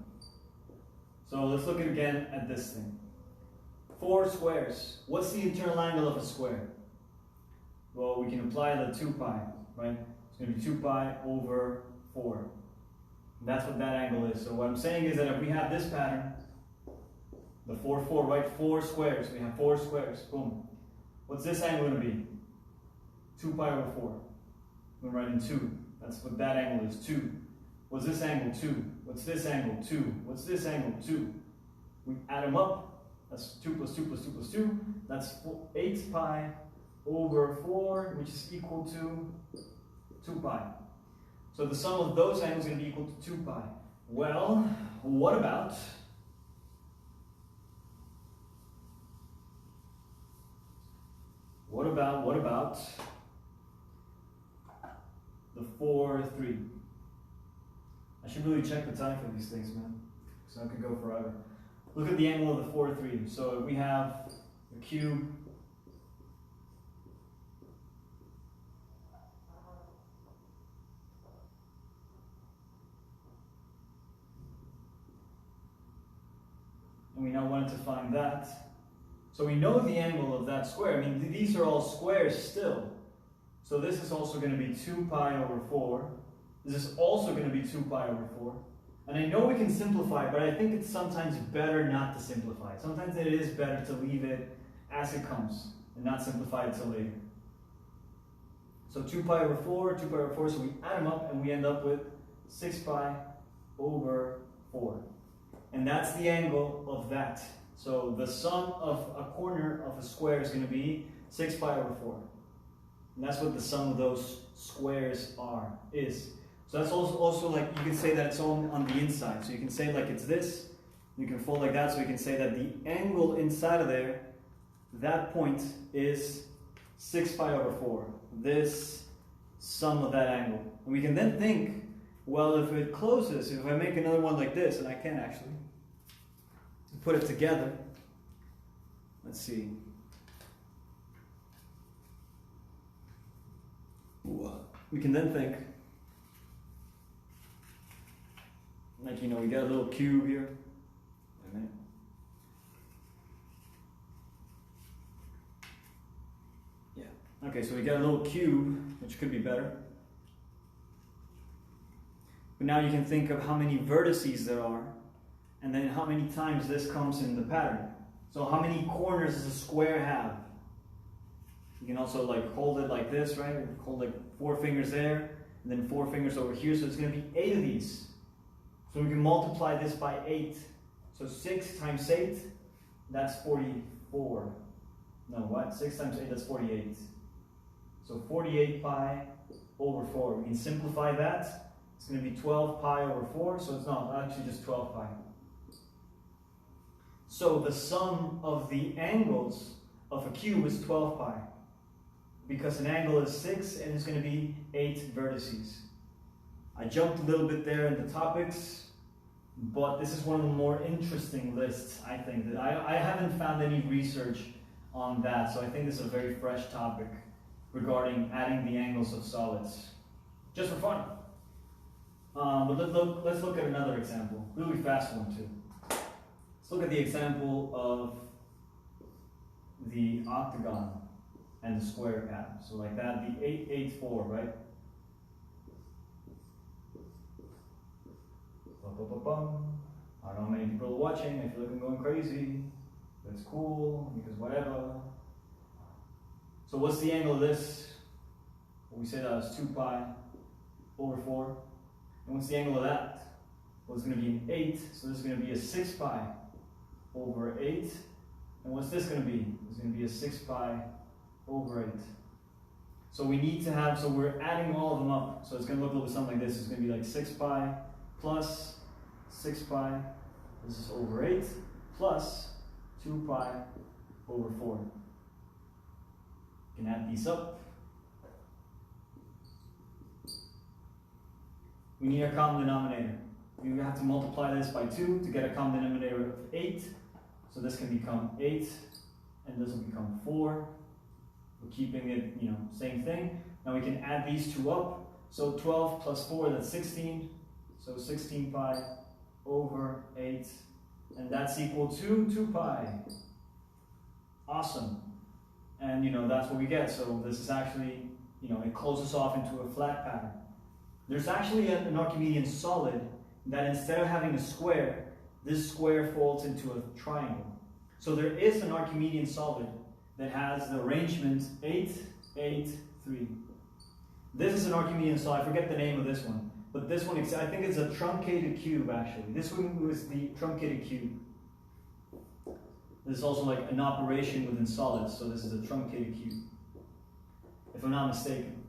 So let's look again at this thing. 4 squares. What's the internal angle of a square? Well, we can apply the 2 pi, right? It's going to be 2 pi over 4. That's what that angle is. So what I'm saying is that if we have this pattern, the 4, 4, right? 4 squares. We have 4 squares. Boom. What's this angle going to be? 2 pi over 4. We're writing 2. That's what that angle is, 2. What's this angle? 2. What's this angle? 2. What's this angle? 2. We add them up. That's 2 plus 2 plus 2 plus 2. That's 8 pi over 4, which is equal to 2 pi. So the sum of those angles is going to be equal to 2 pi. Well, what about the 4, 3? I should really check the time for these things, man, so I could go forever. Look at the angle of the 4, 3. So we have the cube. And we now wanted to find that. So we know the angle of that square. I mean, these are all squares still. So this is also going to be 2 pi over 4. This is also going to be 2 pi over 4. And I know we can simplify, but I think it's sometimes better not to simplify. Sometimes it is better to leave it as it comes and not simplify it till later. So 2 pi over 4, 2 pi over 4, so we add them up and we end up with 6 pi over 4. And that's the angle of that. So the sum of a corner of a square is going to be 6 pi over 4. And that's what the sum of those squares is. So that's also like, you can say that it's all on the inside. So you can say like it's this, you can fold like that, so you can say that the angle inside of there, that point is 6 pi over 4. This sum of that angle. And we can then think, well, if it closes, if I make another one like this, and I can actually put it together, let's see. We can then think, like, you know, we got a little cube here. Wait a minute. Yeah. Okay, so we got a little cube, which could be better. But now you can think of how many vertices there are, and then how many times this comes in the pattern. So how many corners does a square have? You can also like hold it like this, right? Hold like 4 fingers there, and then 4 fingers over here. So it's going to be 8 of these. So we can multiply this by 8. So 6 times 8, that's 44. No, what? 6 times 8, that's 48. So 48 pi over 4. We can simplify that. It's going to be 12 pi over 4. So it's not actually just 12 pi. So the sum of the angles of a cube is 12 pi. Because an angle is 6 and it's going to be 8 vertices. I jumped a little bit there in the topics, but this is one of the more interesting lists, I think. That I haven't found any research on that, so I think this is a very fresh topic regarding adding the angles of solids. Just for fun. But let's look at another example. Really fast one too. Let's look at the example of the octagon and the square pattern. So like that, the 8, 8, 4, right? I don't know how many people are watching. I feel like I'm going crazy. But it's cool, because whatever. So what's the angle of this? Well, we said that was 2 pi over 4. And what's the angle of that? Well, it's going to be an 8. So this is going to be a 6 pi over 8. And what's this going to be? It's going to be a 6 pi over 8. So we need to have, so we're adding all of them up. So it's going to look a little bit something like this. It's going to be like 6 pi plus 6 pi, this is over 8, plus 2 pi over 4. You can add these up. We need a common denominator. We have to multiply this by 2 to get a common denominator of 8. So this can become 8, and this will become 4. We're keeping it, you know, same thing. Now we can add these 2 up. So 12 plus 4, that's 16. So 16 pi over 8. And that's equal to 2 pi. Awesome. And, you know, that's what we get. So this is actually, you know, it closes off into a flat pattern. There's actually an Archimedean solid that instead of having a square, this square folds into a triangle. So there is an Archimedean solid that has the arrangement 8, 8, 3. This is an Archimedean solid. I forget the name of this one. But this one, I think it's a truncated cube actually. This one was the truncated cube. This is also like an operation within solids, so this is a truncated cube, if I'm not mistaken.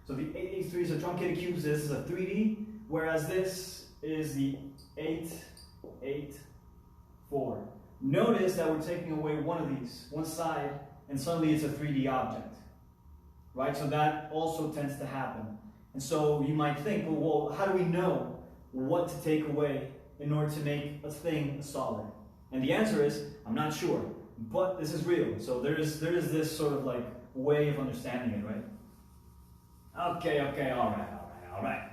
So the 883 is a truncated cube, this is a 3D, whereas this is the 884. Notice that we're taking away one of these, one side, and suddenly it's a 3D object, right? So that also tends to happen. And so you might think, well, how do we know what to take away in order to make a thing a solid? And the answer is, I'm not sure, but this is real. So there is this sort of like way of understanding it, right? Okay, all right.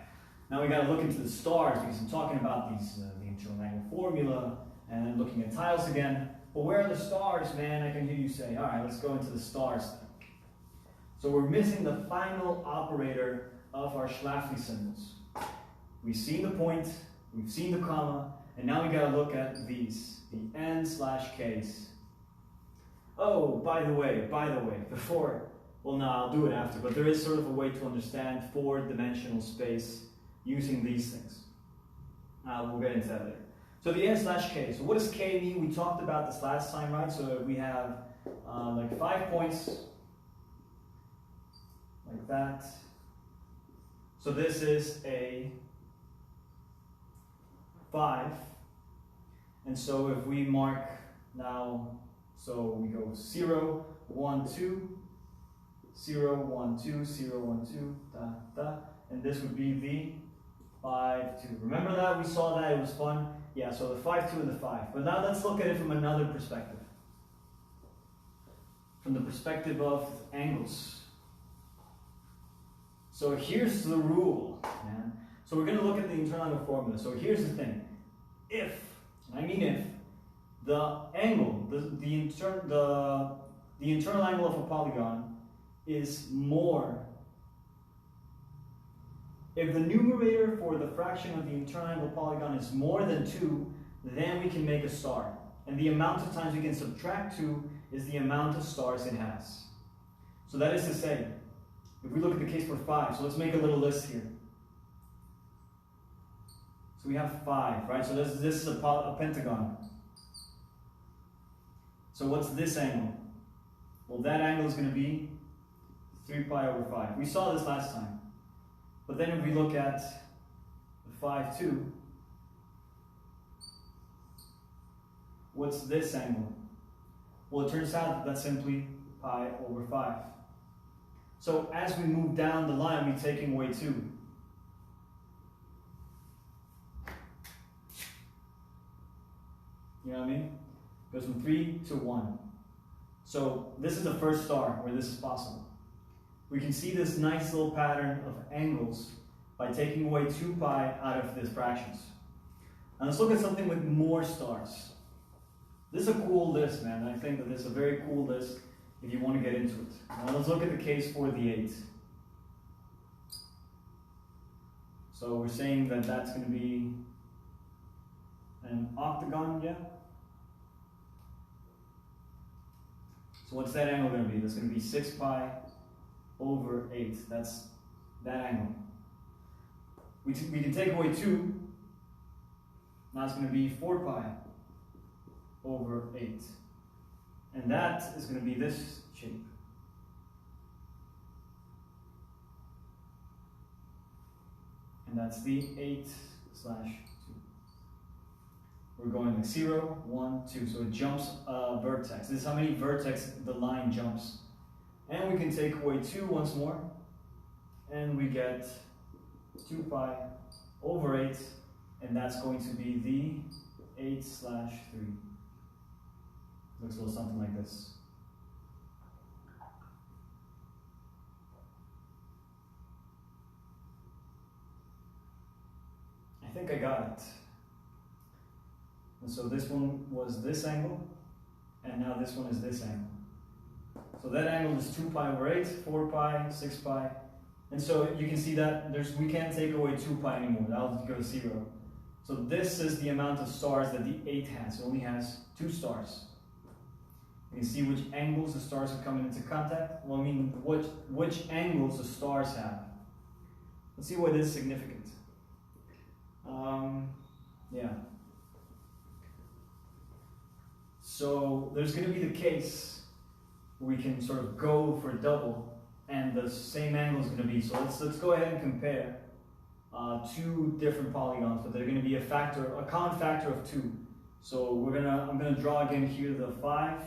Now we got to look into the stars because I'm talking about these the internal angle formula and then looking at tiles again. But where are the stars, man? I can hear you say. All right, let's go into the stars then. So we're missing the final operator of our Schlafli symbols. We've seen the point, we've seen the comma, and now we got to look at these. The n/k's. Oh, by the way, before, well, no, I'll do it after, but there is sort of a way to understand four-dimensional space using these things. We'll get into that later. So the n/k, so what does k mean? We talked about this last time, right? So we have like 5 points, like that. So this is a 5. And so if we mark now, so we go 0, 1, 2, 0, 1, 2, 0, 1, 2, da, da, and this would be the 5, 2. Remember that? We saw that, it was fun. Yeah, so the 5, 2, and the 5. But now let's look at it from another perspective. From the perspective of angles. So here's the rule, man. So we're going to look at the internal angle formula. So here's the thing. If the angle, the internal angle of a polygon is more, if the numerator for the fraction of the internal angle polygon is more than 2, then we can make a star. And the amount of times we can subtract 2 is the amount of stars it has. So that is to say, if we look at the case for 5, so let's make a little list here. So we have 5, right? So this is a pentagon. So what's this angle? Well, that angle is going to be 3 pi over 5. We saw this last time. But then if we look at the 5, 2, what's this angle? Well, it turns out that that's simply pi over 5. So as we move down the line, we're taking away 2. You know what I mean? It goes from 3 to 1. So this is the first star where this is possible. We can see this nice little pattern of angles by taking away 2 pi out of these fractions. Now let's look at something with more stars. This is a cool list, man. I think that this is a very cool list if you want to get into it. Now let's look at the case for the 8. So we're saying that that's going to be an octagon, yeah? So what's that angle going to be? That's going to be 6 pi over 8. That's that angle. We can take away 2. Now it's going to be 4 pi over 8. And that is going to be this shape. And that's the 8/2. We're going like 0, 1, 2. So it jumps a vertex. This is how many vertex the line jumps. And we can take away 2 once more. And we get 2 pi over 8. And that's going to be the 8/3. Looks a little something like this. I think I got it. And so this one was this angle, and now this one is this angle. So that angle is 2 pi over 8, 4 pi, 6 pi. And so you can see that we can't take away 2 pi anymore. That'll go to 0. So this is the amount of stars that the 8 has. It only has 2 stars. You can see which angles the stars are coming into contact. Well, I mean, which angles the stars have. Let's see what is significant. Yeah. So there's going to be the case where we can sort of go for double, and the same angle is going to be. So let's go ahead and compare two different polygons, but they're going to be a common factor of 2. So I'm going to draw again here the 5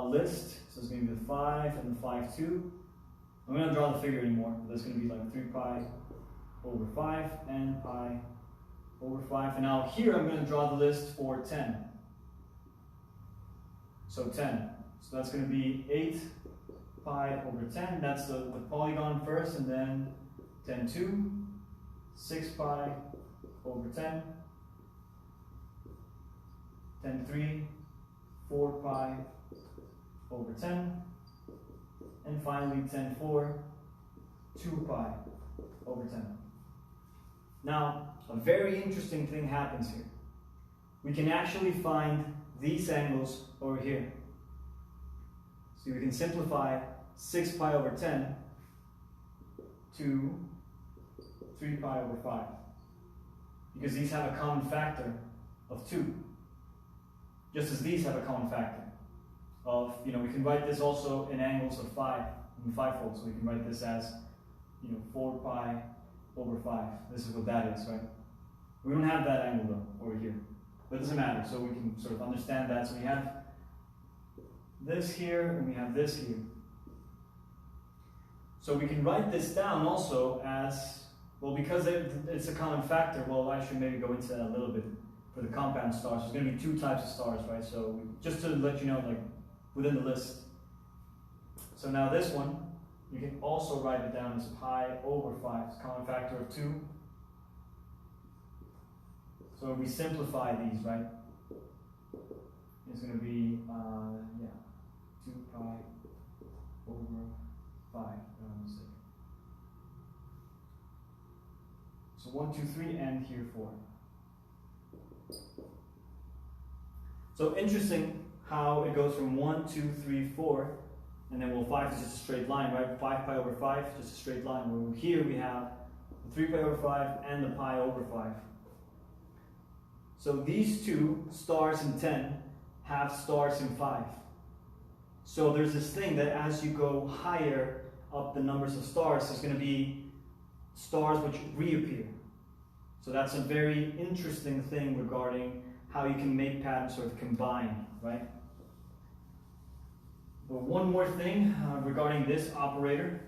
list. So it's going to be the 5 and the 5, 2. I'm going to draw the figure anymore. That's going to be like 3 pi over 5 and pi over 5. And now here I'm going to draw the list for 10. So 10. So that's going to be 8 pi over 10. That's the polygon first, and then 10, 2, 6 pi over 10, 10, 3, 4 pi over 10, and finally 10, 4, 2 pi over 10. Now, a very interesting thing happens here. We can actually find these angles over here. So we can simplify 6 pi over 10 to 3 pi over 5. Because these have a common factor of 2. Just as these have a common factor of, we can write this also in angles of 5, in 5-fold. So we can write this as, 4 pi over 5. This is what that is, right? We don't have that angle though, over here. But it doesn't matter, so we can sort of understand that. So we have this here, and we have this here. So we can write this down also as, well, because it's a common factor, well, I should maybe go into that a little bit for the compound stars. There's going to be 2 types of stars, right? So just to let you know, like, within the list. So now this one, you can also write it down as pi over 5. It's a common factor of 2. So if we simplify these, right, it's going to be, 2 pi over 5. So 1, 2, 3, and here 4. So interesting how it goes from 1, 2, 3, 4, and then 5 is just a straight line, right? 5 pi over 5, just a straight line. Where here we have the 3 pi over 5 and the pi over 5. So these two, stars in 10, have stars in 5. So there's this thing that as you go higher up the numbers of stars, there's going to be stars which reappear. So that's a very interesting thing regarding how you can make patterns sort of combine, right? But one more thing regarding this operator.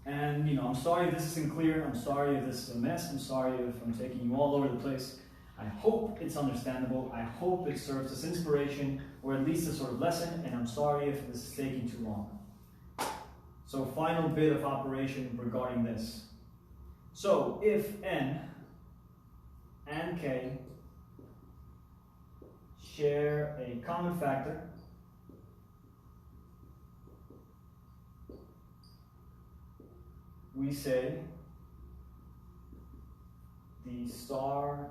And I'm sorry if this isn't clear. I'm sorry if this is a mess. I'm sorry if I'm taking you all over the place. I hope it's understandable. I hope it serves as inspiration, or at least a sort of lesson. And I'm sorry if this is taking too long. So final bit of operation regarding this. So if n and k share a common factor, we say the star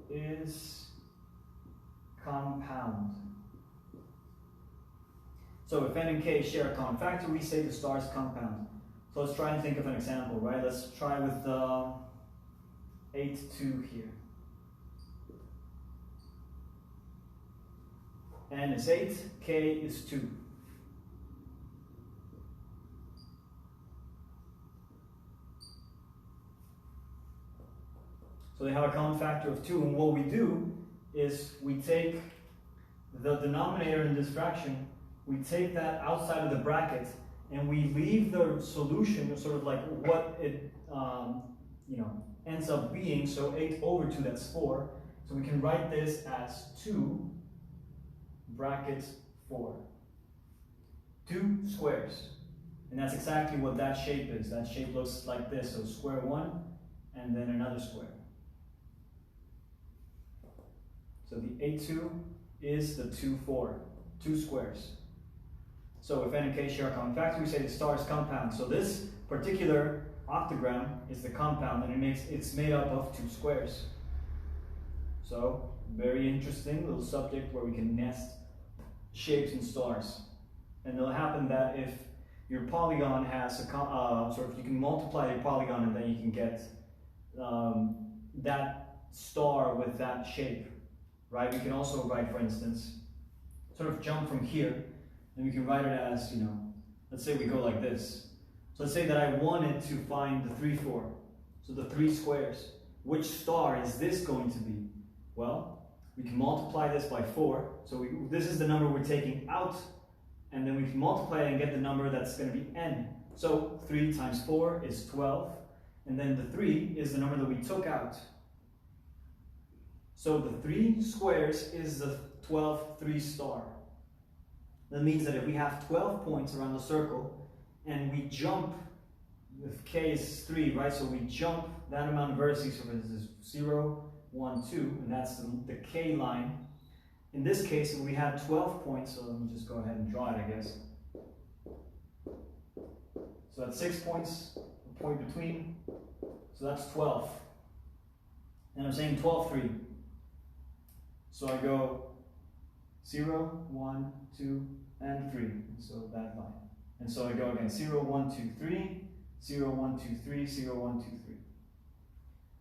is compound. So if n and k share a common factor, we say the star is compound. So let's try and think of an example, right? Let's try with 8, 2 here. N is 8, k is 2. So they have a common factor of 2, and what we do is we take the denominator in this fraction, we take that outside of the bracket, and we leave the solution sort of like what it ends up being. So 8 over 2, that's 4. So we can write this as 2 bracket 4. 2 squares. And that's exactly what that shape is. That shape looks like this. So square 1 and then another square. So the 8, 2 is the 2, 4. 2 squares. So if n and k share a common factor, we say the star is compound. So this particular octagram is the compound, and it's made up of 2 squares. So, very interesting little subject where we can nest shapes and stars. And it'll happen that if your polygon has a you can multiply your polygon and then you can get that star with that shape, right? We can also write, for instance, sort of jump from here, and we can write it as, let's say we go like this. So let's say that I wanted to find the 3, 4. So the 3 squares. Which star is this going to be? Well, we can multiply this by 4. So this is the number we're taking out, and then we can multiply it and get the number that's going to be n. So 3 times 4 is 12, and then the 3 is the number that we took out. So the 3 squares is the 12th 3 star. That means that if we have 12 points around the circle, and we jump, if k is 3, right? So we jump that amount of vertices, so this is 0, 1, 2, and that's the k line. In this case, if we had 12 points, so let me just go ahead and draw it, I guess. So that's 6 points, a point between, so that's 12. And I'm saying 12, 3. So I go 0, 1, 2, and 3, so that line. And so I go again, 0, 1, 2, 3, 0, 1, 2, 3, 0, 1, 2, 3.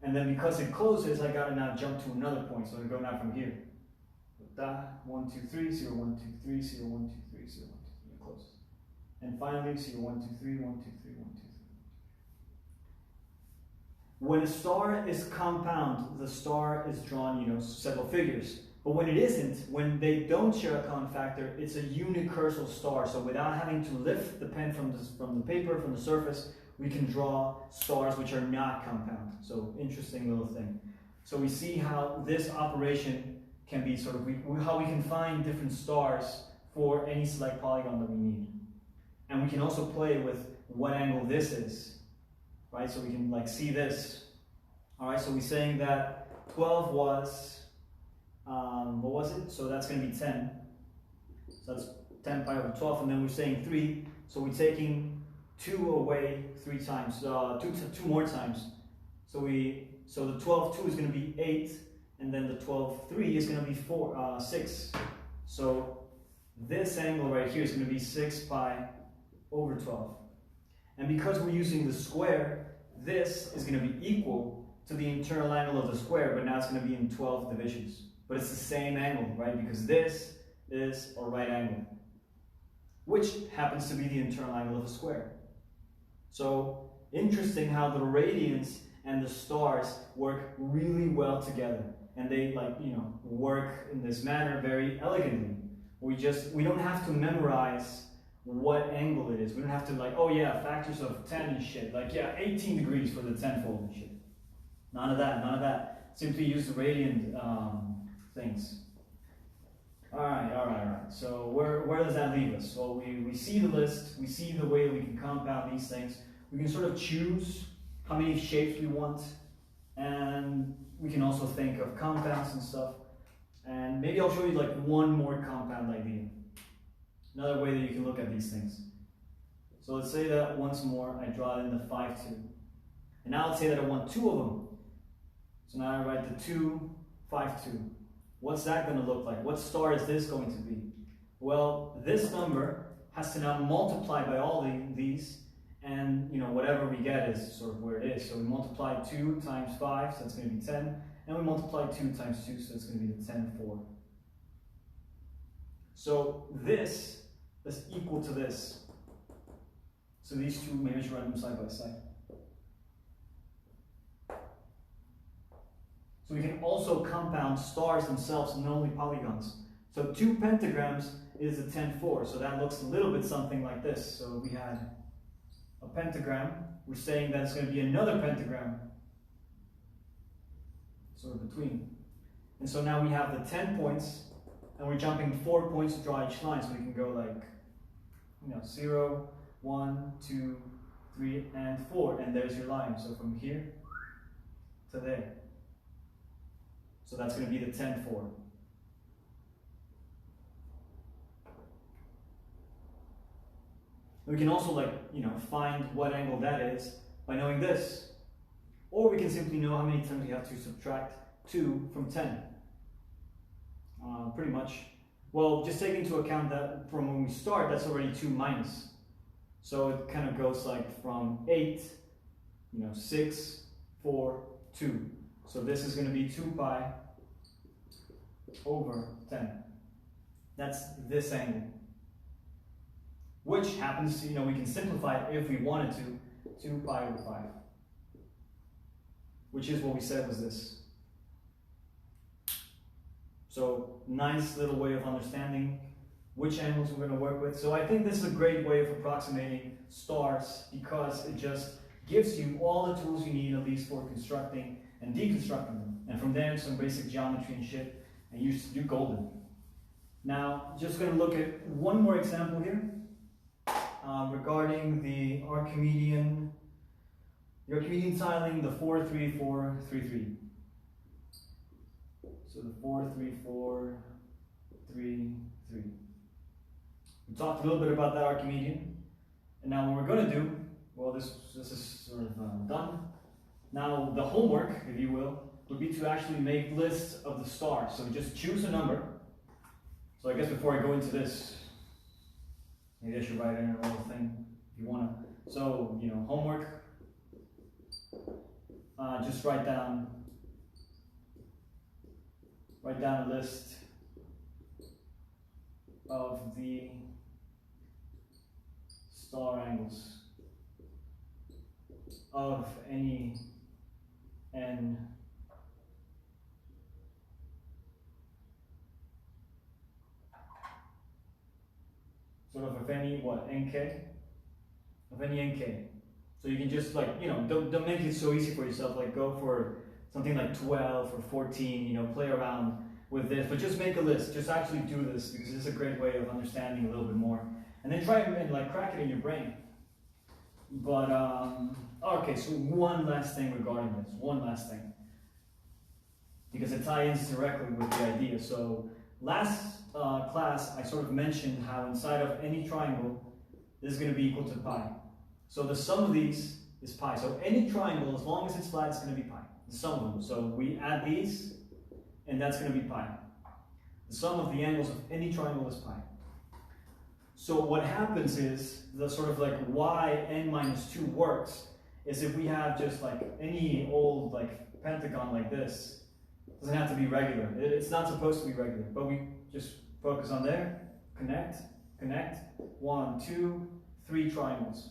And then because it closes, I gotta now jump to another point, so I go now from here. 1, 2, 3, 0, 1, 2, 3, 0, 1, 2, 3, 0, 1, 2, 3, it closes. And finally, 0, 1, 2, 3, 1, 2, 3, 1, 2, 3. When a star is compound, the star is drawn, several figures. But when it isn't, when they don't share a common factor, it's a unicursal star. So without having to lift the pen from the paper, from the surface, we can draw stars which are not compound. So interesting little thing. So we see how this operation can be how we can find different stars for any select polygon that we need. And we can also play with what angle this is, right? So we can see this. All right, so we're saying that 12 was, what was it? So that's going to be 10. So that's 10 pi over 12, and then we're saying 3. So we're taking 2 away 3 times, 2 more times. So the 12, 2 is going to be 8, and then the 12, 3 is going to be 6. So this angle right here is going to be 6 pi over 12. And because we're using the square, this is going to be equal to the internal angle of the square, but now it's going to be in 12 divisions. But it's the same angle, right? Because this is a right angle, which happens to be the internal angle of a square. So interesting how the radians and the stars work really well together, and they work in this manner very elegantly. We don't have to memorize what angle it is. We don't have to oh yeah, factors of 10 and shit. 18 degrees for the tenfold and shit. None of that. Simply use the radiant things. All right. So where does that leave us? Well, we see the list. We see the way we can compound these things. We can sort of choose how many shapes we want, and we can also think of compounds and stuff. And maybe I'll show you one more compound idea. Another way that you can look at these things. So let's say that once more I draw in the 5, 2. And now let's say that I want 2 of them. So now I write the 2, 5, 2. What's that going to look like? What star is this going to be? Well, this number has to now multiply by all these, and whatever we get is sort of where it is. So we multiply 2 times 5, so that's going to be 10, and we multiply 2 times 2, so it's going to be the 10, 4. So this is equal to this. So these two, maybe I should write them side by side. So we can also compound stars themselves and not only polygons. So 2 pentagrams is a 10, 4. So that looks a little bit something like this. So we had a pentagram. We're saying that it's going to be another pentagram, sort of between. And so now we have the 10 points, and we're jumping 4 points to draw each line. So we can go 0, 1, 2, 3, and 4. And there's your line. So from here to there. So that's going to be the 10, 4. We can also find what angle that is by knowing this. Or we can simply know how many times we have to subtract 2 from 10. pretty much. Well, just take into account that from when we start, that's already 2 minus. So it kind of goes like from 8, 6, 4, 2. So this is going to be 2 pi over 10. That's this angle. Which happens to, we can simplify it if we wanted to, 2 pi over 5. Which is what we said was this. So, nice little way of understanding which angles we're going to work with. So I think this is a great way of approximating stars because it just gives you all the tools you need, at least for constructing and deconstructing them. And from there, some basic geometry and shit, and you're golden. Now, just going to look at one more example here regarding the Archimedean tiling, the 4, 3, 4, 3, 3. So the 4, 3, 4, 3, 3. We talked a little bit about that Archimedean, and now what we're going to do, well, this is sort of done. Now the homework, if you will, would be to actually make lists of the stars. So just choose a number. So I guess before I go into this, maybe I should write in a little thing if you want to. So, homework, just write down a list of the star angles of any n sort of any nk, of any nk. So you can just don't make it so easy for yourself, like go for something like 12 or 14, play around with this, but just make a list. Just actually do this because this is a great way of understanding a little bit more. And then try and crack it in your brain. But, okay, so one last thing regarding this, one last thing. Because it ties directly with the idea. So last class, I sort of mentioned how inside of any triangle, this is going to be equal to pi. So the sum of these is pi. So any triangle, as long as it's flat, it's going to be pi. The sum of them. So we add these, and that's going to be pi. The sum of the angles of any triangle is pi. So what happens is, the sort of like why n minus 2 works, is if we have just like any old like pentagon like this, it doesn't have to be regular. It's not supposed to be regular, but we just focus on there, connect, 1, 2, 3 triangles.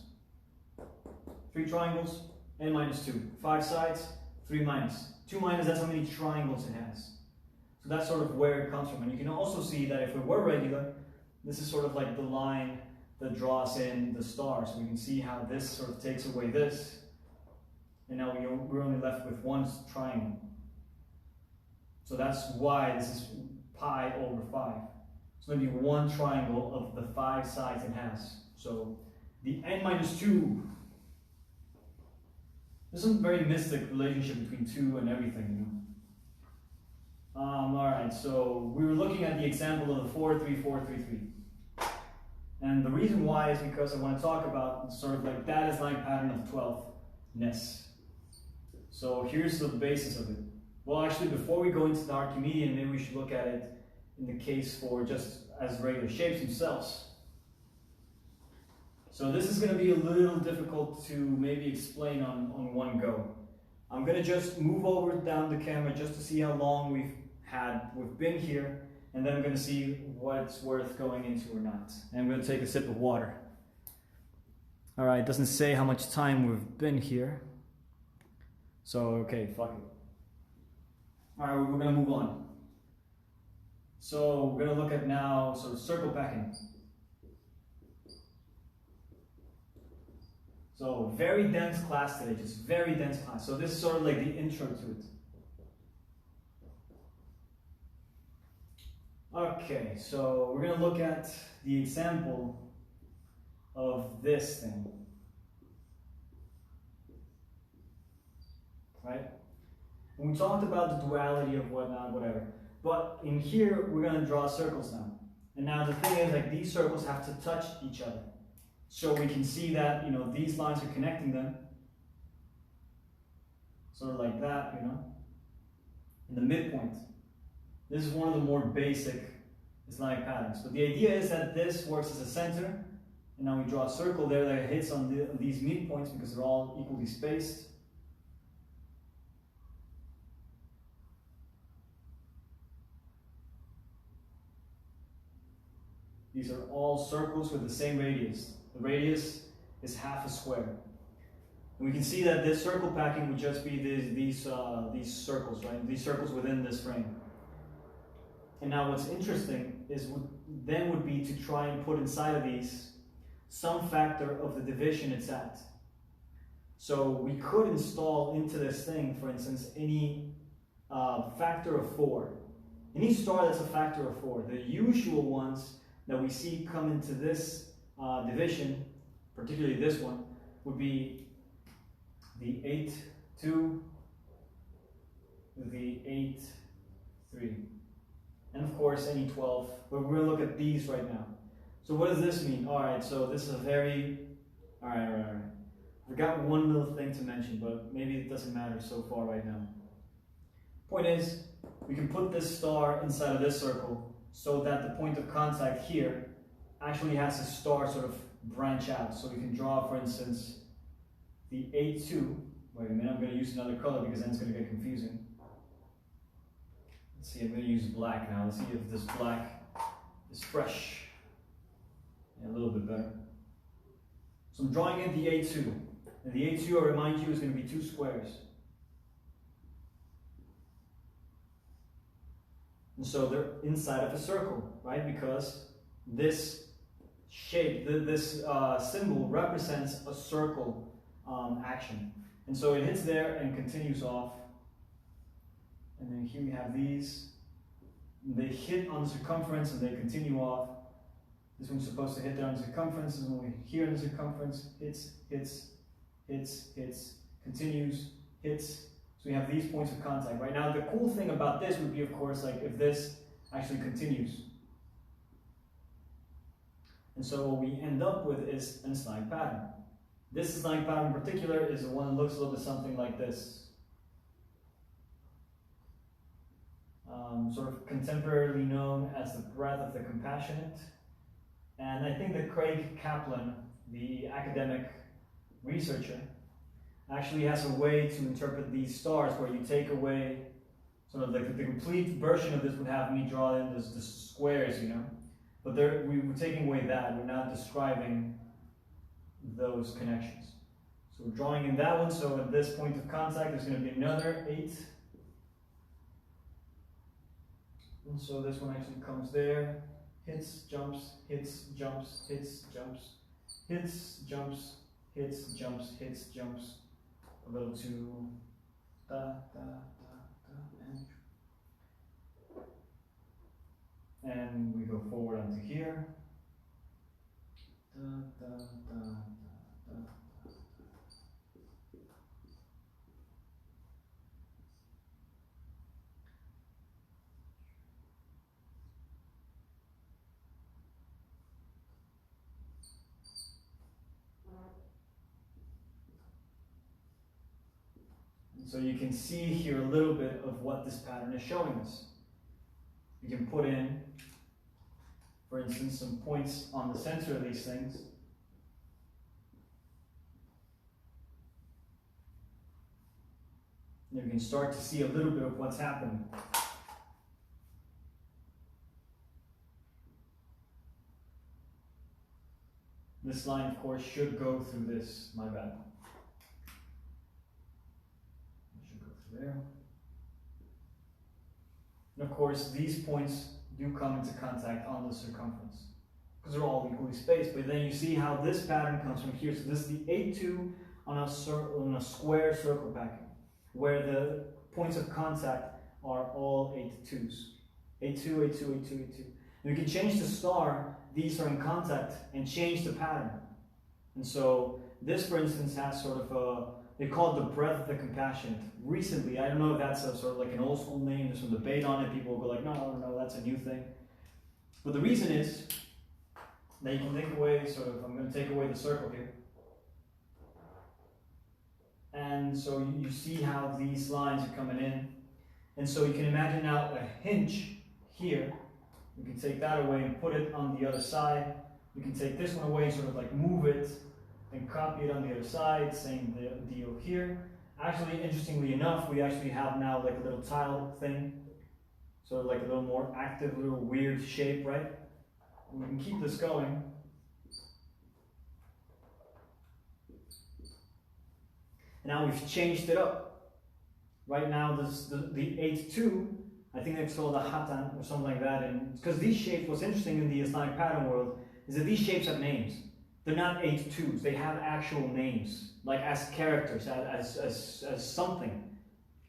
3 triangles, n minus 2. 5 sides, 3 minus. 2 minus, that's how many triangles it has. So that's sort of where it comes from. And you can also see that if it were regular, this is sort of like the line that draws in the stars. So we can see how this sort of takes away this. And now we're only left with one triangle. So that's why this is pi over 5. It's going to be one triangle of the 5 sides it has. So the n minus 2, there's some very mystic relationship between 2 and everything, Alright, so we were looking at the example of the 4, 3, 4, 3, 3. And the reason why is because I want to talk about sort of like that Islamic pattern of 12ness. So here's the basis of it. Well, actually, before we go into the Archimedean, maybe we should look at it in the case for just as regular shapes themselves. So this is going to be a little difficult to maybe explain on one go. I'm going to just move over down the camera just to see how long we've been here, and then I'm going to see what's worth going into or not. And I'm going to take a sip of water. Alright, it doesn't say how much time we've been here. So, okay, fuck it. Alright, we're going to move on. So, we're going to look at now sort of circle packing. So, very dense class today, just very dense class. So this is sort of like the intro to it. Okay, so we're going to look at the example of this thing. Right? And we talked about the duality of whatnot, whatever. But in here, we're going to draw circles now. And now the thing is, like, these circles have to touch each other. So we can see that, these lines are connecting them. Sort of like that, in the midpoint. This is one of the more basic Islamic patterns. But the idea is that this works as a center, and now we draw a circle there that hits on these midpoints because they're all equally spaced. These are all circles with the same radius. The radius is half a square. And we can see that this circle packing would just be these circles, right? These circles within this frame. And now what's interesting is would be to try and put inside of these some factor of the division it's at. So we could install into this thing, for instance, any factor of 4. Any star that's a factor of 4. The usual ones that we see come into this division, particularly this one, would be the 8, 2, the 8, 3. And of course any 12, but we're going to look at these right now. So what does this mean? Alright, so this is a very, alright. I forgot one little thing to mention, but maybe it doesn't matter so far right now. Point is, we can put this star inside of this circle so that the point of contact here actually has a star sort of branch out. So we can draw, for instance, the 8, 2. Wait a minute, I'm going to use another color because then it's going to get confusing. Let's see, I'm going to use black now. Let's see if this black is fresh. Yeah, a little bit better. So I'm drawing in the 8, 2. And the 8, 2, I remind you, is going to be 2 squares. And so they're inside of a circle, right? Because this shape, this symbol represents a circle action. And so it hits there and continues off. And then here we have these. They hit on the circumference and they continue off. This one's supposed to hit there on the circumference, and when we here in the circumference, hits, continues, hits. So we have these points of contact. Right now, the cool thing about this would be, of course, like if this actually continues. And so what we end up with is an Islamic pattern. This Islamic pattern in particular is the one that looks a little bit something like this. Sort of contemporarily known as the breath of the compassionate. And I think that Craig Kaplan, the academic researcher, actually has a way to interpret these stars where you take away, sort of like the complete version of this would have me draw in the squares, you know. But we were taking away that, we're not describing those connections. So we're drawing in that one, so at this point of contact there's going to be another 8. And so this one actually comes there, hits, jumps, hits, jumps, hits, jumps, hits, jumps, hits, jumps, hits, jumps, a little to da, da, da, da, and we go forward onto here. Da, da, da, da, da. So you can see here a little bit of what this pattern is showing us. You can put in, for instance, some points on the center of these things. And you can start to see a little bit of what's happening. This line, of course, should go through this, my bad. There. And of course, these points do come into contact on the circumference because they're all equally spaced. But then you see how this pattern comes from here. So this is the 8, 2 on a square circle packing, where the points of contact are all 8 2s. 8, 2, 8, 2, 8, 2, 8, 2. And we can change the star. These are in contact and change the pattern. And so this, for instance, has sort of a, they call it the breath of the compassionate. Recently, I don't know if that's a sort of like an old school name, there's some debate on it, people will go like, no, that's a new thing. But the reason is that you can take away, I'm going to take away the circle here. And so you see how these lines are coming in. And so you can imagine now a hinge here. We can take that away and put it on the other side. We can take this one away, sort of like move it and copy it on the other side, same deal here. Actually, interestingly enough, we actually have now like a little tile thing, sort of like a little more active, a little weird shape, right? We can keep this going. Now we've changed it up. Right now, the 8-2, I think it's called a hatan or something like that. And because these shapes, what's interesting in the Islamic pattern world is that these shapes have names. They're not 8-2s. They have actual names, like as characters, as something,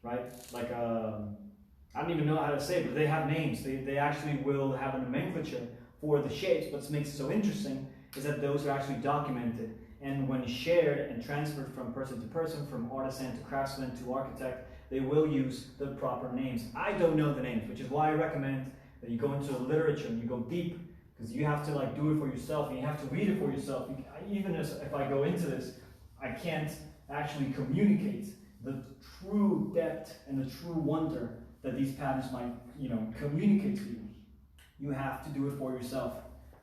right? Like I don't even know how to say it, but they have names. They actually will have a nomenclature for the shapes. What makes it so interesting is that those are actually documented. And when shared and transferred from person to person, from artisan to craftsman to architect, they will use the proper names. I don't know the names, which is why I recommend that you go into the literature and you go deep, because you have to like do it for yourself and you have to read it for yourself. Even if I go into this, I can't actually communicate the true depth and the true wonder that these patterns might, communicate to you. You have to do it for yourself.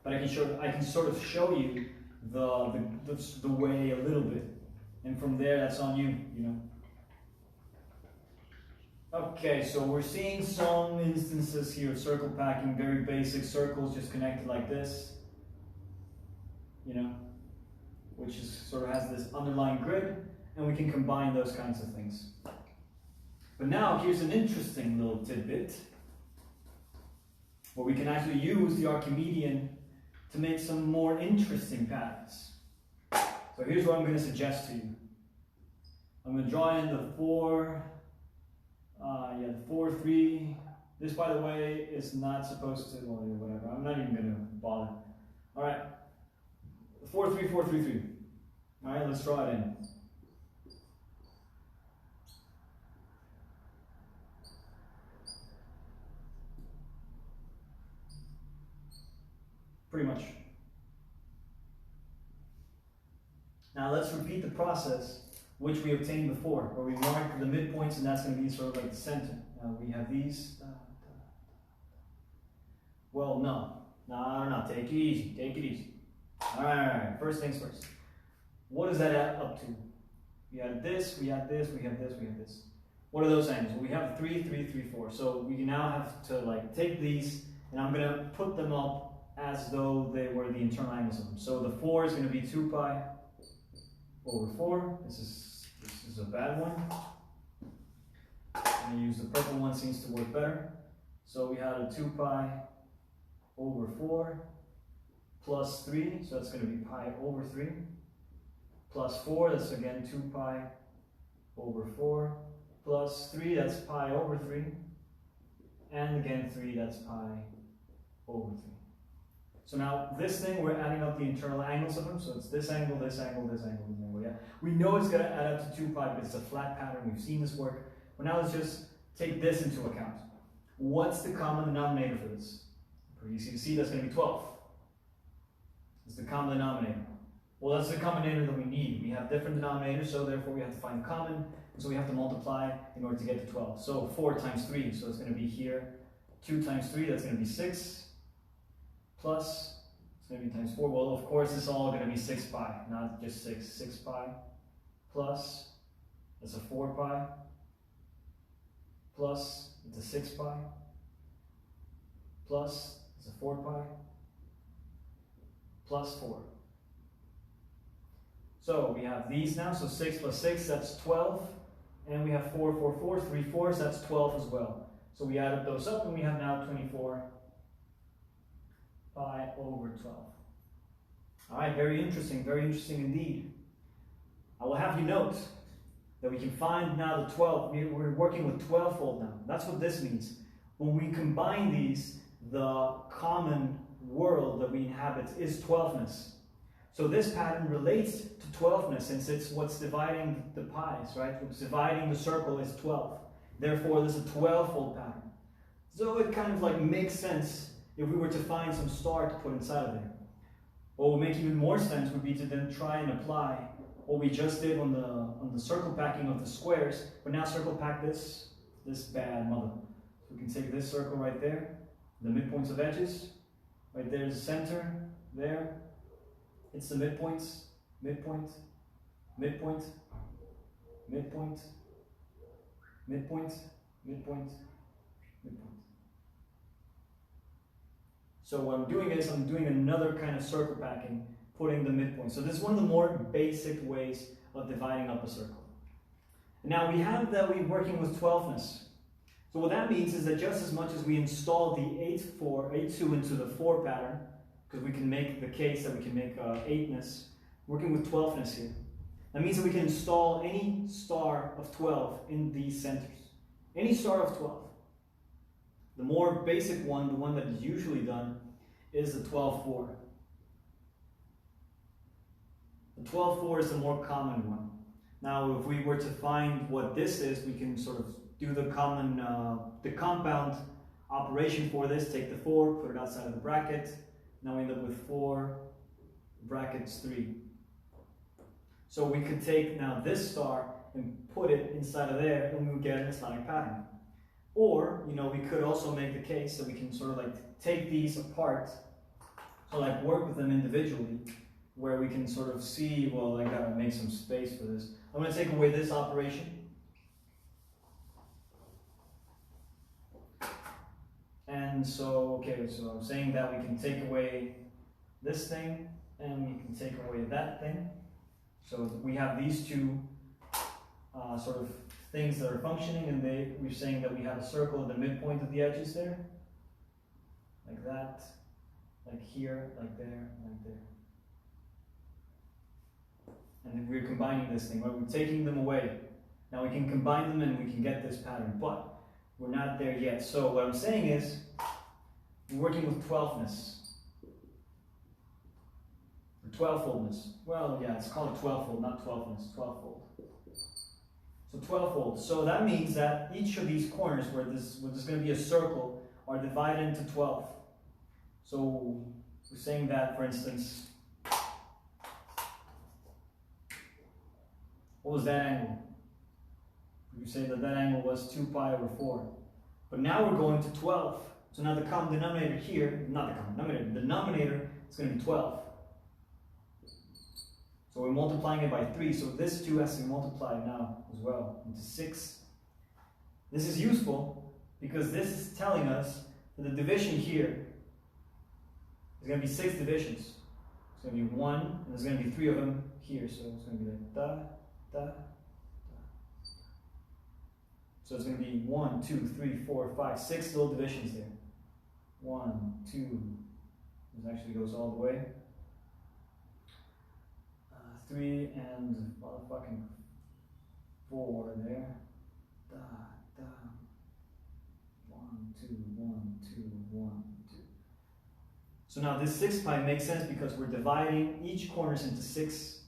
But I can sort of show you the way a little bit, and from there that's on you, Okay, so we're seeing some instances here of circle packing, very basic circles just connected like this, which is sort of has this underlying grid, and we can combine those kinds of things. But now here's an interesting little tidbit where we can actually use the Archimedean to make some more interesting patterns. So here's what I'm going to suggest to you. I'm going to draw in the 4, 3. This, by the way, is not supposed to, well, whatever. I'm not even going to bother. All right, 4, 3, 4, 3, 3. All right, let's draw it in. Pretty much. Now let's repeat the process which we obtained before, where we mark the midpoints, and that's going to be sort of like the center. Now we have these. Well, no, take it easy. All right. First things first. What does that add up to? We had this, we have this, we have this, we have this. What are those angles? Well, we have 3, 3, 3, 4. So we now have to like take these, and I'm going to put them up as though they were the internal angles of them. So the 4 is going to be 2 pi over 4. This is a bad one. I'm going to use the purple one, seems to work better. So we had a 2 pi over 4 plus 3, so that's going to be pi over 3, plus 4, that's again 2 pi over 4, plus 3, that's pi over 3, and again 3, that's pi over 3. So now this thing, we're adding up the internal angles of them, so it's this angle, this angle, this angle, this angle, yeah? We know it's going to add up to 2 pi, but it's a flat pattern, we've seen this work. But now let's just take this into account. What's the common denominator for this? Pretty easy to see, that's going to be 12. It's the common denominator. Well, that's the common denominator that we need. We have different denominators, so therefore we have to find common, and so we have to multiply in order to get to 12. So 4 times 3, so it's going to be here. 2 times 3, that's going to be 6. Plus, it's going to be times 4. Well, of course, it's all going to be 6 pi, not just 6. 6 pi plus, that's a 4 pi, plus, it's a 6 pi, plus, it's a 4 pi, plus 4. So we have these now, so 6 plus 6, that's 12, and we have 4, 4, 4, 3 fours, that's 12 as well. So we added those up, and we have now 24 pi over 12. All right, very interesting indeed. I will have you note that we can find now the 12. We're working with 12-fold now. That's what this means. When we combine these, the common world that we inhabit is 12ness. So this pattern relates to 12ness, since it's what's dividing the pies, right? What's dividing the circle is 12. Therefore, this is a 12-fold pattern. So it kind of like makes sense if we were to find some star to put inside of there. What would make even more sense would be to then try and apply what we just did on the circle packing of the squares, but now circle pack this bad mother. So we can take this circle right there, The midpoints of edges, right there's the center, there. It's the midpoints, midpoint, midpoint, midpoint, midpoint, midpoint, midpoint. So what I'm doing is I'm doing another kind of circle packing, putting the midpoint. So this is one of the more basic ways of dividing up a circle. Now we have that we're working with 12ness. So what that means is that just as much as we install the 8-2 into the 4 pattern, because we can make the case that we can make 8ness, working with 12ness here. That means that we can install any star of 12 in these centers. Any star of 12. The more basic one, the one that is usually done, is the 12-4. The 12-4 is the more common one. Now, if we were to find what this is, we can sort of do the compound operation for this. Take the 4, put it outside of the bracket. Now we end up with 4 brackets 3. So we could take now this star and put it inside of there, and we would get an Islamic pattern. Or, you know, we could also make the case that we can sort of like take these apart, so like work with them individually, where we can sort of see, well, I gotta make some space for this. I'm gonna take away this operation. And so, okay, so I'm saying that we can take away this thing, and we can take away that thing. So we have these two sort of things that are functioning, and we're saying that we have a circle at the midpoint of the edges there, like that, like here, like there, like there. And then we're combining this thing, right? We're taking them away. Now we can combine them and we can get this pattern, but we're not there yet. So what I'm saying is, we're working with 12ness. Or 12-foldness. Well, yeah, it's called 12-fold, not 12ness, 12-fold. So 12-fold. So that means that each of these corners where there's going to be a circle are divided into 12. So we're saying that, for instance, what was that angle? You say that that angle was 2 pi over 4. But now we're going to 12. So now the common denominator here, not the common denominator, the denominator is going to be 12. So we're multiplying it by 3, so this 2 has to be multiplied now as well into 6. This is useful because this is telling us that the division here is going to be 6 divisions. It's going to be 1, and there's going to be 3 of them here, so it's going to be like da, da, da. So it's going to be 1, 2, 3, 4, 5, 6 little divisions there. 1, 2, this actually goes all the way. 3 and motherfucking 4 there. Da, da. 1, 2, 1, 2, 1, 2. So now this 6 pi makes sense because we're dividing each corners into 6,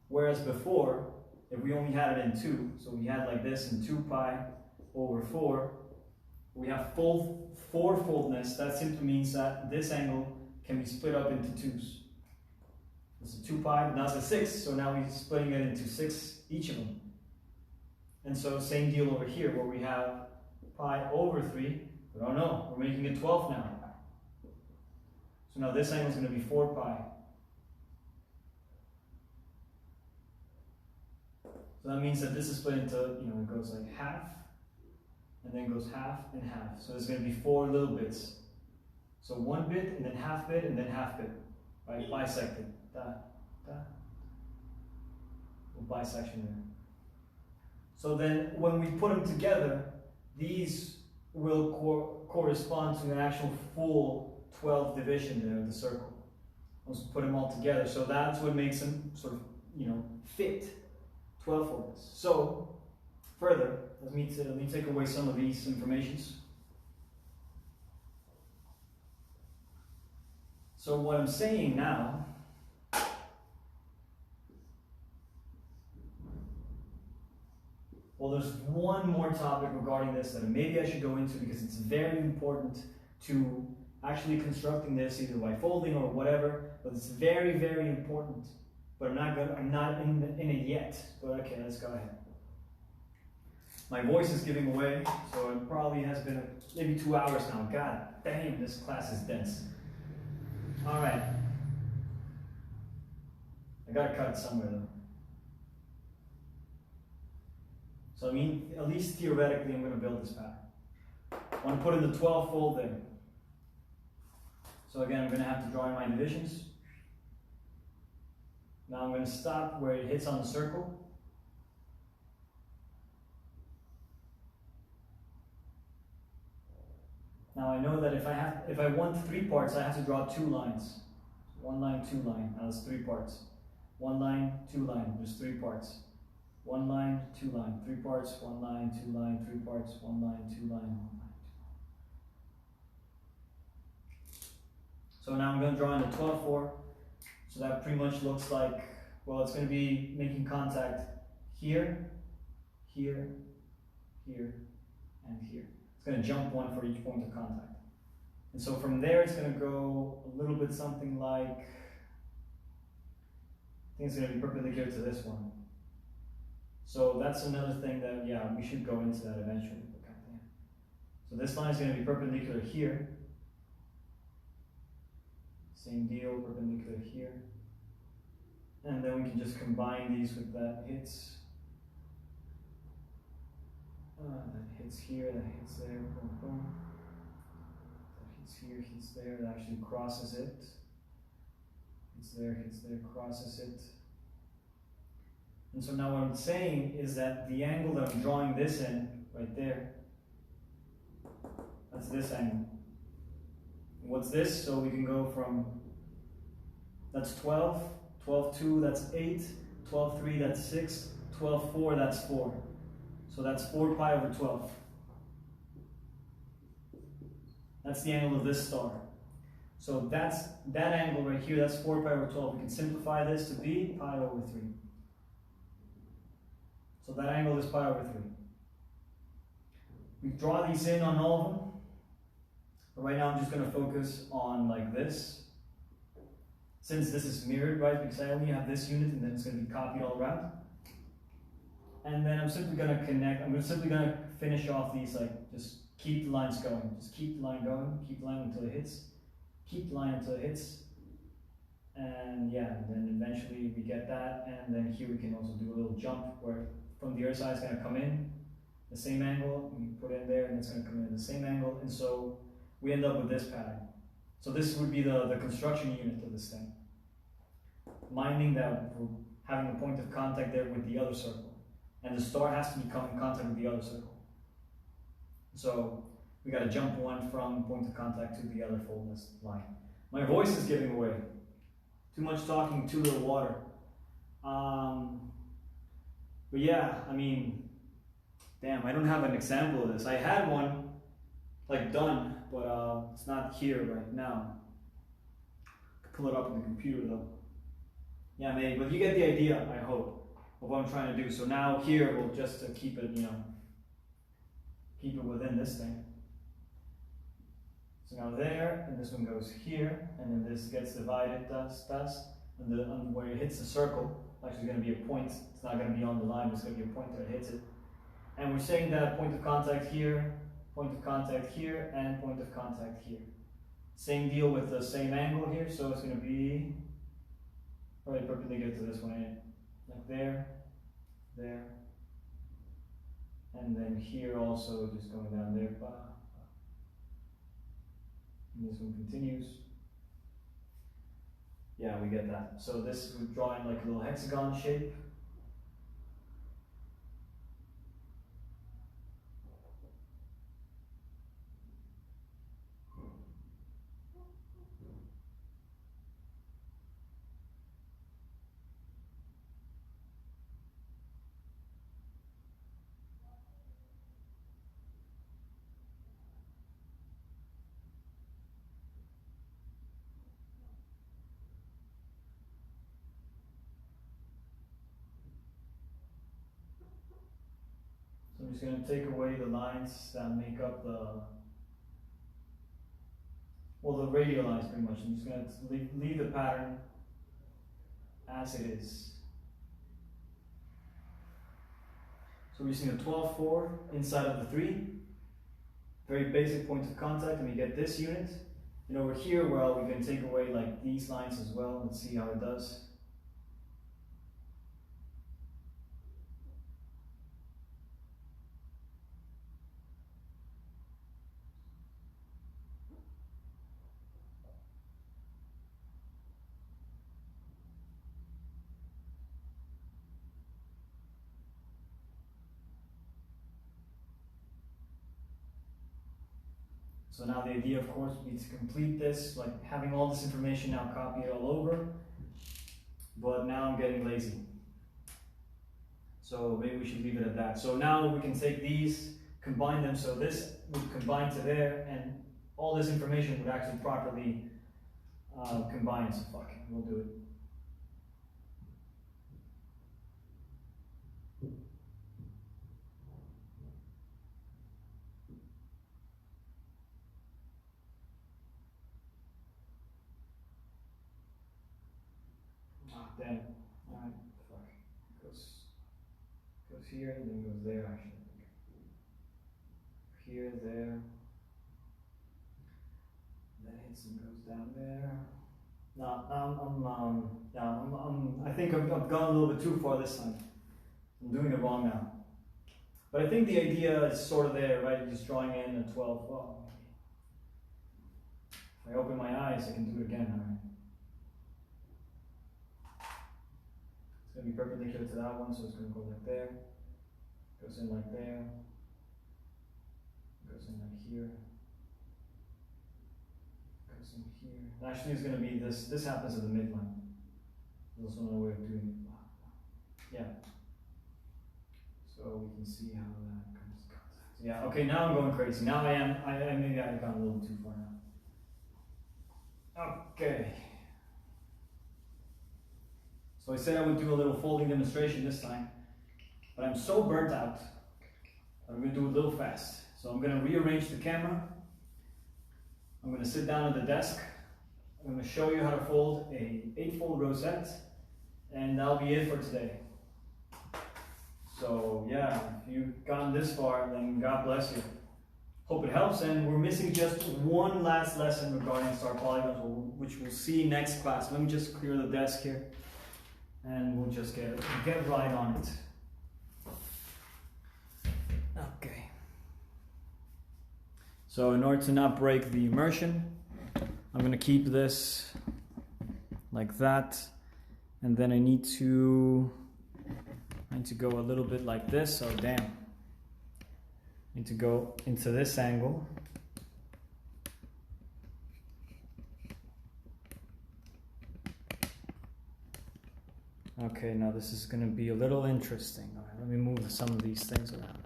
whereas before, if we only had it in 2, so we had like this in 2 pi over 4, we have fourfoldness. That simply means that this angle can be split up into 2s. This is 2 pi, now it's a 6, so now we're splitting it into 6, each of them. And so same deal over here, where we have pi over 3, but oh no, we're making it 12 now. So now this angle is going to be 4 pi. So that means that this is split into, it goes like half, and then goes half and half. So there's going to be 4 little bits. So 1 bit, and then half bit, and then half bit, right? Bisected. Da, da. A bisection there. So then when we put them together, these will correspond to an actual full 12 division there of the circle. Once we put them all together. So that's what makes them sort of, fit 12-foldness. So further, let me take away some of these informations. So what I'm saying now, well, there's one more topic regarding this that maybe I should go into because it's very important to actually constructing this either by folding or whatever, but it's very, very important. But I'm not in it yet. But okay, let's go ahead. My voice is giving away, so it probably has been maybe 2 hours now. God damn, this class is dense. All right. I gotta cut it somewhere though. So I mean, at least theoretically, I'm gonna build this pattern. I want to put in the 12 fold there. So again, I'm gonna have to draw in my divisions. Now I'm gonna stop where it hits on the circle. Now I know that if I want 3 parts, I have to draw 2 lines. 1 line, 2 line. Now that's 3 parts. 1 line, 2 line. There's 3 parts. 1 line, 2 line. 3 parts. 1 line, 2 line. 3 parts. 1 line, 2 line. 1 line. So now I'm going to draw in the 12-4. So that pretty much looks like, well, it's going to be making contact here, here, here, and here. It's going to jump 1 for each point of contact. And so from there, it's going to go a little bit something like, I think it's going to be perpendicular to this one. So that's another thing that, yeah, we should go into that eventually. So this line is going to be perpendicular here. Same deal, perpendicular here. And then we can just combine these with that hits. That hits here, that hits there, boom, boom. That hits here, hits there, that actually crosses it. Hits there, crosses it. And so now what I'm saying is that the angle that I'm drawing this in, right there, that's this angle. What's this? So we can go from, that's 12, 12-2, that's 8, 12-3, that's 6, 12-4, that's 4. So that's 4 pi over 12. That's the angle of this star. So that's that angle right here, that's 4 pi over 12. We can simplify this to be pi over 3. So that angle is pi over 3. We draw these in on all of them. But right now I'm just going to focus on like this. Since this is mirrored, right, because I only have this unit and then it's going to be copied all around. And then I'm simply going to connect, I'm simply going to finish off these, like, just keep the lines going. Just keep the line going, keep the line until it hits. Keep the line until it hits. And yeah, and then eventually we get that. And then here we can also do a little jump where from the other side it's going to come in the same angle, we put it in there, and it's going to come in the same angle. And so we end up with this pattern. So this would be the construction unit of this thing. Minding that we're having a point of contact there with the other circle. And the star has to become in contact with the other circle. So we got to jump 1 from point of contact to the other foldless line. My voice is giving away. Too much talking, too little water. But yeah, I mean, damn, I don't have an example of this. I had one, like, done, but it's not here right now. I could pull it up on the computer though. Yeah, maybe, but you get the idea, I hope, of what I'm trying to do. So now here, we'll just keep it, you know, keep it within this thing. So now there, and this one goes here, and then this gets divided, and where it hits the circle, actually going to be a point. It's not going to be on the line, it's going to be a point that hits it. And we're saying that point of contact here, point of contact here, and point of contact here. Same deal with the same angle here, so it's going to be probably perpendicular to this one, like there, there, and then here also just going down there. And this one continues. Yeah, we get that. So this would draw in like a little hexagon shape. So I'm just going to take away the lines that make up the radial lines pretty much. I'm just going to leave the pattern as it is. So we're using a 12-4 inside of the 3. Very basic point of contact, and we get this unit. And over here, well, we can take away like these lines as well. Let's see how it does. So now the idea, of course, would be to complete this, like having all this information now copied all over, but now I'm getting lazy. So maybe we should leave it at that. So now we can take these, combine them, so this would combine to there, and all this information would actually properly combine, so fuck it, we'll do it. Damn it. Alright, fuck. Goes here and then goes there actually. Here, there. That hits and goes down there. No, I think I've gone a little bit too far this time. I'm doing it wrong now. But I think the idea is sort of there, right? Just drawing in a 12. Well, if I open my eyes, I can do it again, alright. It's going to be perpendicular to that one, so it's going to go like there, goes in like there, goes in like here, goes in here. And actually, it's going to be this. This happens at the midline. There's also another way of doing it. Yeah. So we can see how that comes to contact. Yeah. Okay. Now I'm going crazy. Now maybe I've gone a little too far now. Okay. So I said I would do a little folding demonstration this time, but I'm so burnt out that I'm going to do it a little fast. So I'm going to rearrange the camera. I'm going to sit down at the desk. I'm going to show you how to fold a 8-fold rosette, and that'll be it for today. So yeah, if you've gotten this far, then God bless you. Hope it helps, and we're missing just one last lesson regarding star polygons, which we'll see next class. Let me just clear the desk here, and we'll just get right on it. Okay. So in order to not break the immersion, I'm going to keep this like that, and then I need to go a little bit like this. So damn, I need to go into this angle. Okay, now this is going to be a little interesting. All right, let me move some of these things around.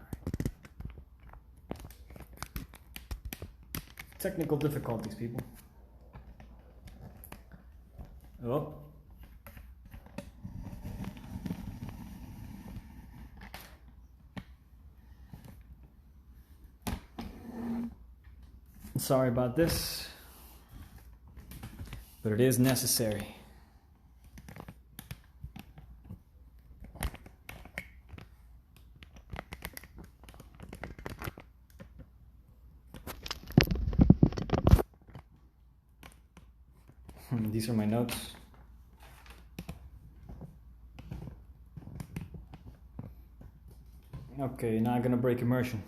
Technical difficulties, people. Oh. Sorry about this, but it is necessary. These are my notes. Okay, now I'm going to break immersion.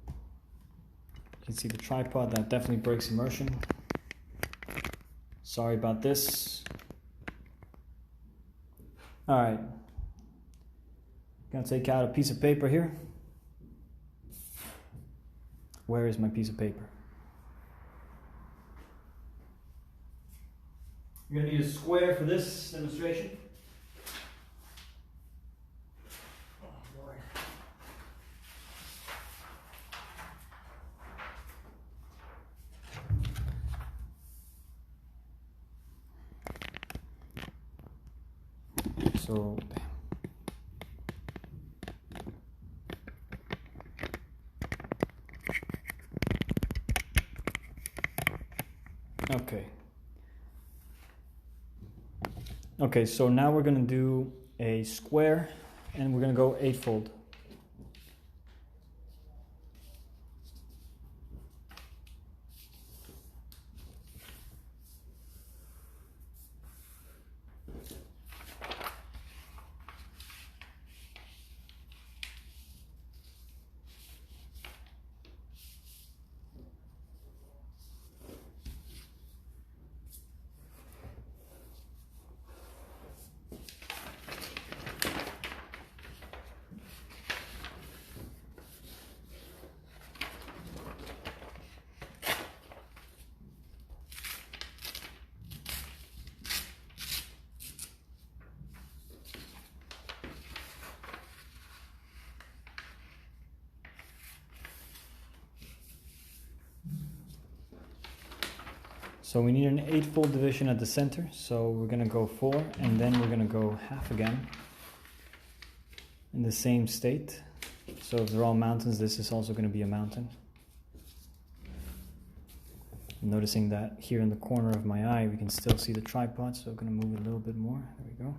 You can see the tripod, that definitely breaks immersion. Sorry about this. Alright. Gonna take out a piece of paper here. Where is my piece of paper? You're going to need a square for this demonstration. Oh, Lord. So, okay. Okay, so now we're going to do a square, and we're going to go eightfold. So we need an eightfold division at the center, so we're going to go 4, and then we're going to go half again in the same state. So if they're all mountains, this is also going to be a mountain. I'm noticing that here in the corner of my eye we can still see the tripod, so I'm going to move it a little bit more. There we go.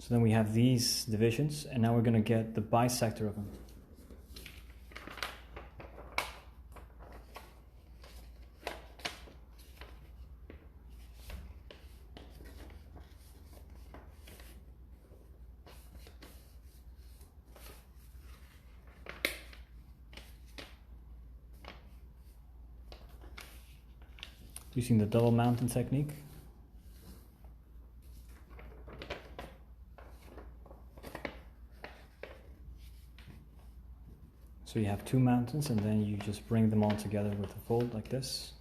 So then we have these divisions, and now we're going to get the bisector of them. Using the double mountain technique. So you have 2 mountains, and then you just bring them all together with a fold like this.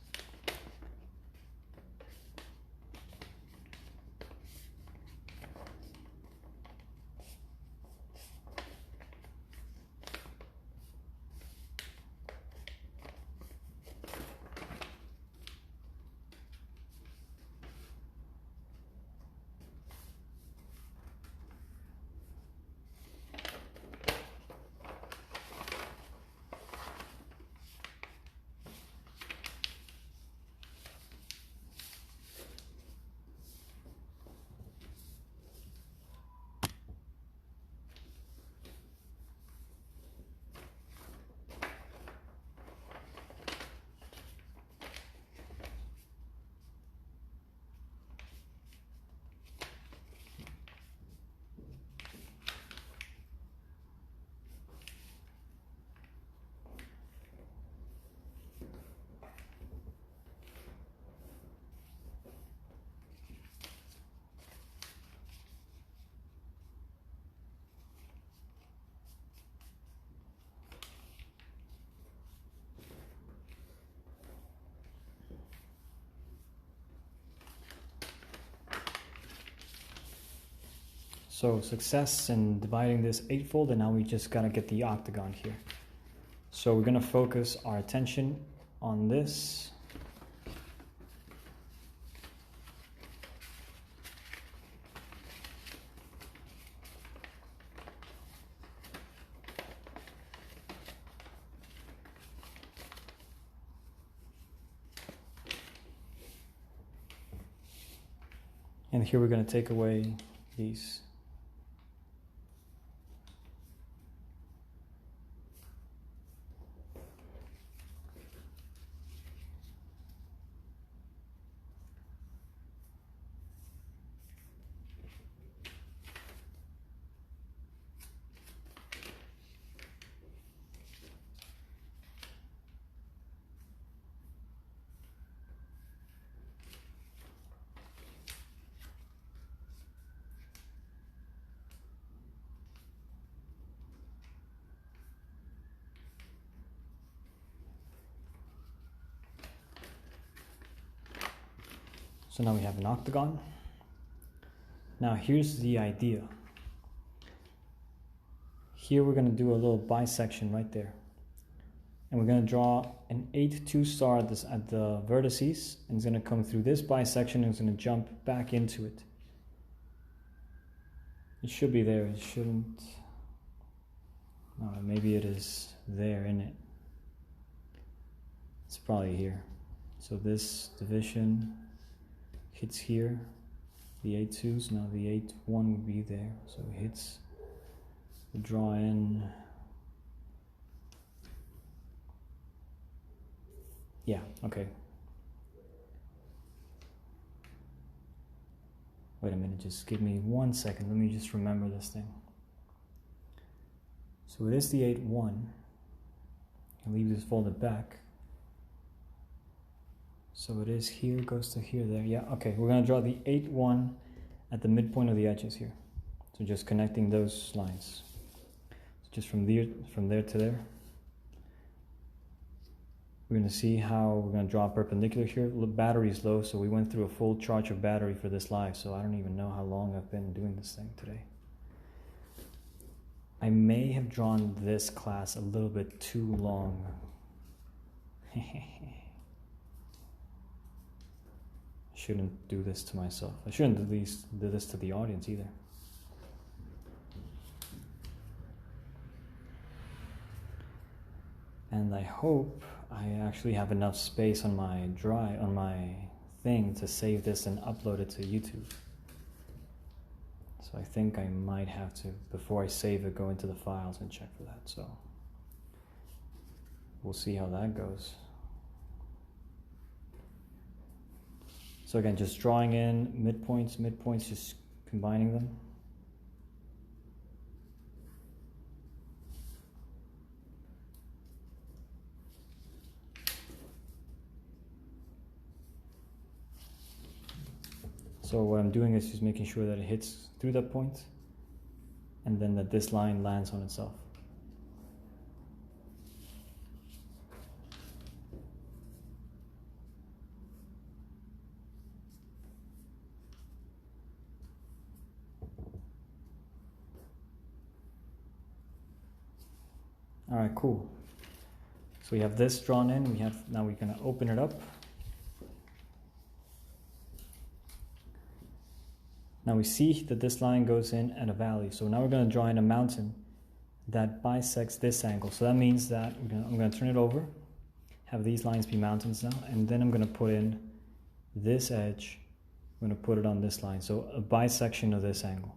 So success in dividing this eightfold, and now we just gotta get the octagon here. So we're gonna focus our attention on this. And here we're gonna take away these. So now we have an octagon. Now here's the idea. Here we're going to do a little bisection right there. And we're going to draw an 8-2 star at the vertices, and it's going to come through this bisection and it's going to jump back into it. It should be there, it shouldn't. No, maybe it is there, isn't it? It's probably here. So this division hits here, the 8-2s, now the 8-1 would be there. So it hits, we draw in, yeah, okay. Wait a minute, just give me 1 second, let me just remember this thing. So it is the 8-1, I'll leave this folded back. So it is here, goes to here, there, yeah, okay. We're gonna draw the 8-1 at the midpoint of the edges here. So just connecting those lines. So just from there to there. We're gonna see how we're gonna draw perpendicular here. The battery is low, so we went through a full charge of battery for this live, so I don't even know how long I've been doing this thing today. I may have drawn this class a little bit too long. Shouldn't do this to myself. I shouldn't at least do this to the audience either. And I hope I actually have enough space on my thing to save this and upload it to YouTube. So I think I might have to, before I save it, go into the files and check for that. So we'll see how that goes. So again, just drawing in midpoints, just combining them. So what I'm doing is just making sure that it hits through that point, and then that this line lands on itself. All right, cool. So we have this drawn in. Now we're gonna open it up. Now we see that this line goes in at a valley. So now we're gonna draw in a mountain that bisects this angle. So that means that I'm gonna turn it over, have these lines be mountains now, and then I'm gonna put in this edge. I'm gonna put it on this line. So a bisection of this angle.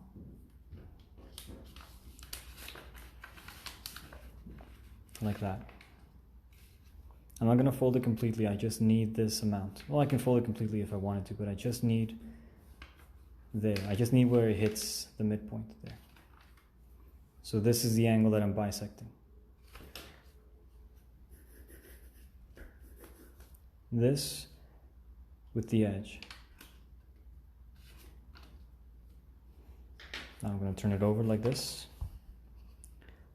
Like that. I'm not going to fold it completely, I just need this amount. Well, I can fold it completely if I wanted to, but I just need there. I just need where it hits the midpoint there. So this is the angle that I'm bisecting. This with the edge. Now I'm going to turn it over like this.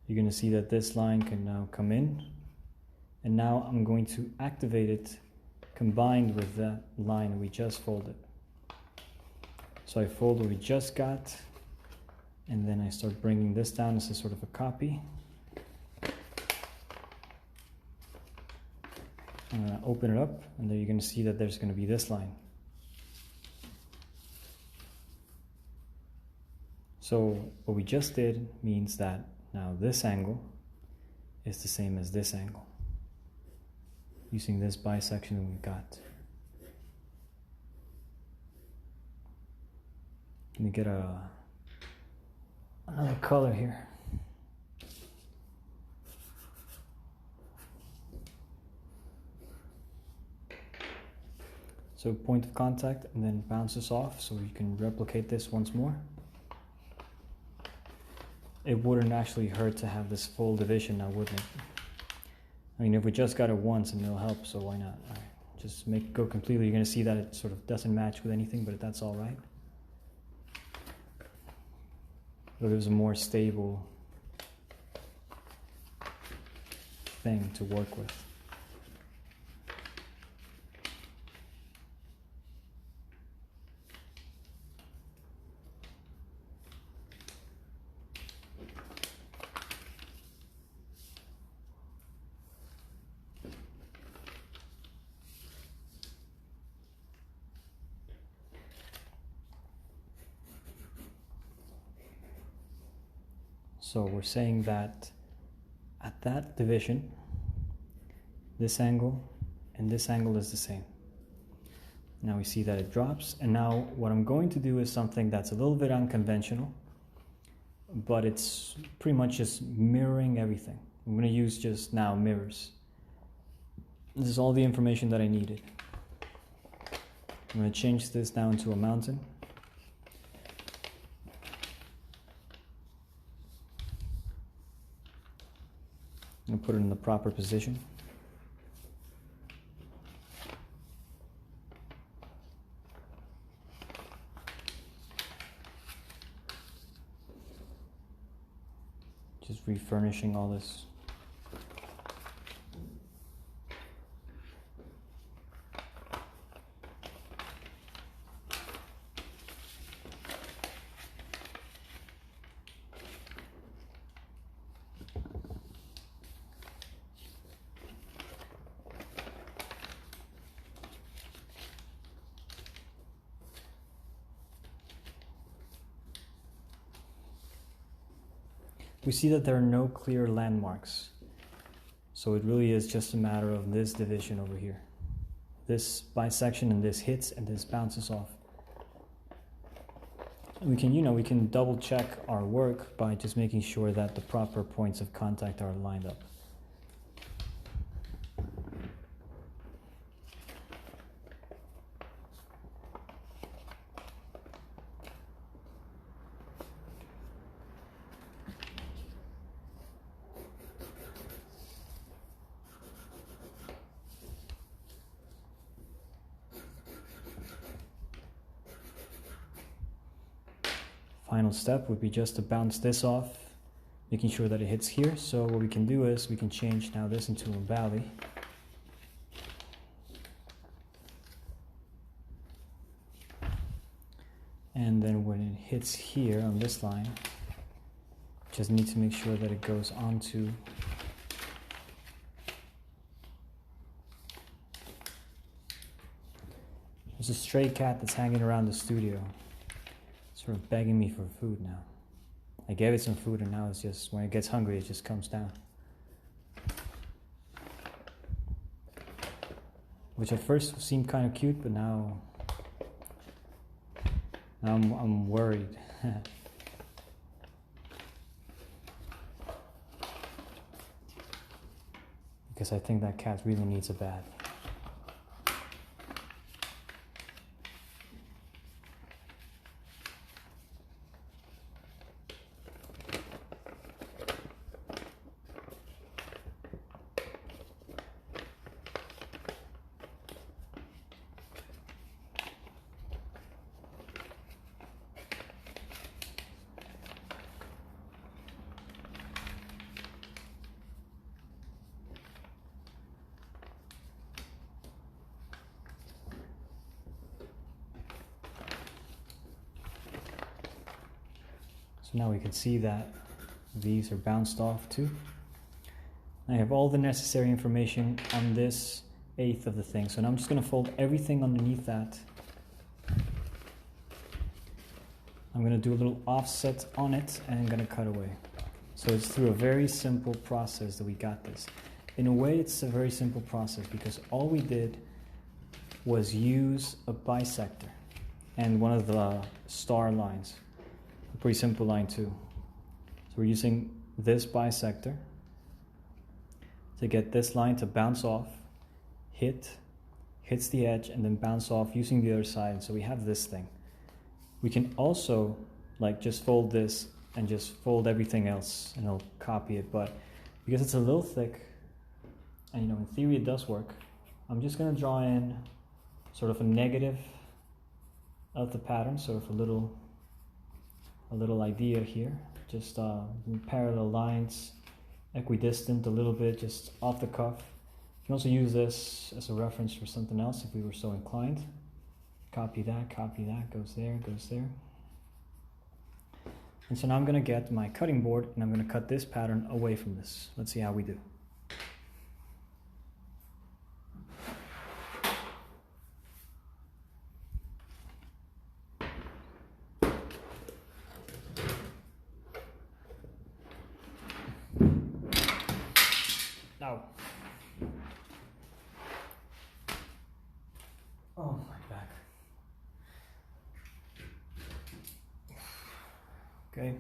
You're going to see that this line can now come in, and now I'm going to activate it combined with that line we just folded. So I fold what we just got, and then I start bringing this down as a sort of a copy. I'm going to open it up, and then you're going to see that there's going to be this line. So what we just did means that now this angle is the same as this angle, using this bisection that we got. Let me get another color here. So point of contact and then bounces off, so we can replicate this once more. It wouldn't actually hurt to have this full division now, wouldn't it? I mean, if we just got it once, and it'll help, so why not? All right, just go completely. You're going to see that it sort of doesn't match with anything, but that's all right. But it was a more stable thing to work with. So we're saying that at that division, this angle and this angle is the same. Now we see that it drops, and now what I'm going to do is something that's a little bit unconventional, but it's pretty much just mirroring everything. I'm going to use just now mirrors. This is all the information that I needed. I'm going to change this down to a mountain. I'm going to put it in the proper position. Just refurnishing all this. We see that there are no clear landmarks. So it really is just a matter of this division over here. This bisection and this hits and this bounces off. We can, we can double check our work by just making sure that the proper points of contact are lined up. Final step would be just to bounce this off, making sure that it hits here. So what we can do is we can change now this into a valley. And then when it hits here on this line, just need to make sure that it goes onto There's a stray cat that's hanging around the studio, sort of begging me for food now. I gave it some food and now it's just, when it gets hungry, it just comes down. Which at first seemed kind of cute, but now I'm worried. Because I think that cat really needs a bath. So now we can see that these are bounced off too. I have all the necessary information on this eighth of the thing. So now I'm just going to fold everything underneath that. I'm going to do a little offset on it and I'm going to cut away. So it's through a very simple process that we got this. In a way, it's a very simple process because all we did was use a bisector and one of the star lines. A pretty simple line too. So we're using this bisector to get this line to bounce off, hits the edge, and then bounce off using the other side. So we have this thing. We can also just fold this and just fold everything else and it'll copy it. But because it's a little thick, and in theory it does work, I'm just going to draw in sort of a negative of the pattern, sort of a little idea here. Just parallel lines, equidistant a little bit, just off the cuff. You can also use this as a reference for something else if we were so inclined. Copy that, goes there, goes there. And so now I'm going to get my cutting board and I'm going to cut this pattern away from this. Let's see how we do. Okay.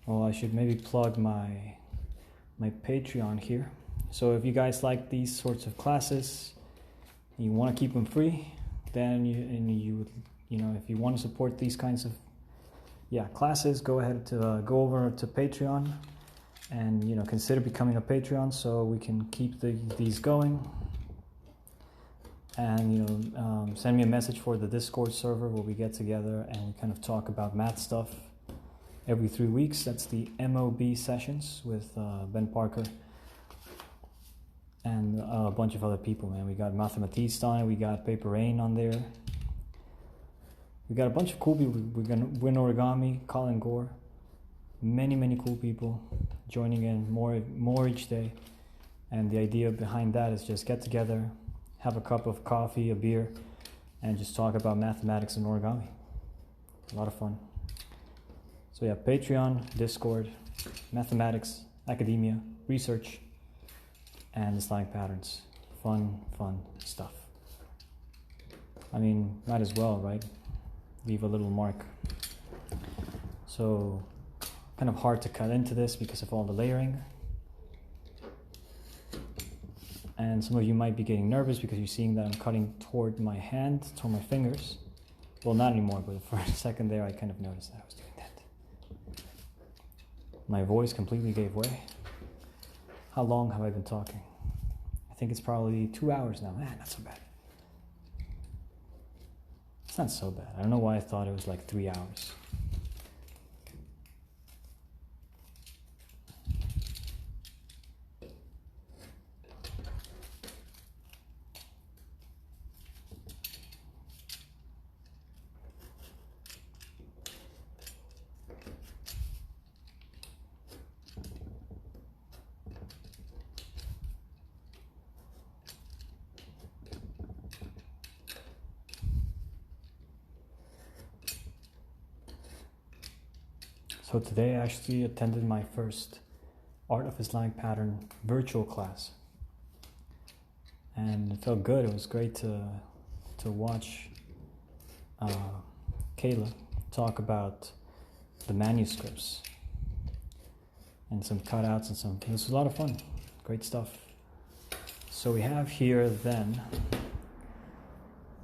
Well, I should maybe plug my Patreon here. So if you guys like these sorts of classes, you want to keep them free, then you know, if you want to support these kinds of classes, go ahead to go over to Patreon, and you know, consider becoming a Patreon so we can keep these going. And you know, send me a message for the Discord server where we get together and we kind of talk about math stuff every 3 weeks. That's the MOB sessions with Ben Parker and a bunch of other people, man. We got Mathematiste on it, we got Paper Rain on there. We got a bunch of cool people. We're gonna win origami, Colin Gore. Many cool people joining in, more each day. And the idea behind that is just get together, have a cup of coffee, a beer, and just talk about mathematics and origami. A lot of fun. So yeah, Patreon, Discord, mathematics, academia, research, and Islamic patterns. Fun stuff. I mean, might as well, right? Leave a little mark. So, kind of hard to cut into this because of all the layering. And some of you might be getting nervous because you're seeing that I'm cutting toward my hand, toward my fingers. Well, not anymore, but for a second there I kind of noticed that I was doing that. My voice completely gave way. How long have I been talking? I think it's probably 2 hours now. Man, not so bad. It's not so bad. I don't know why I thought it was like 3 hours. So today I actually attended my first Art of Islamic Pattern virtual class. And it felt good. It was great to watch Kayla talk about the manuscripts and some cutouts and some. It was a lot of fun. Great stuff. So we have here then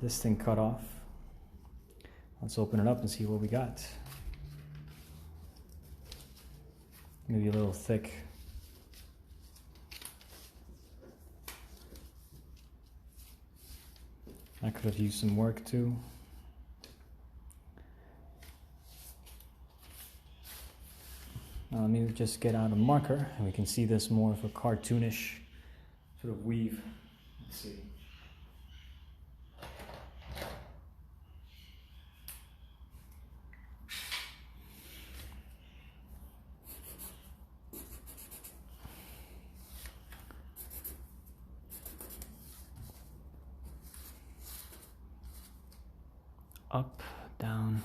this thing cut off. Let's open it up and see what we got. Maybe a little thick. I could have used some work too. Let me just get out a marker and we can see this more of a cartoonish sort of weave. Let's see. Up, down,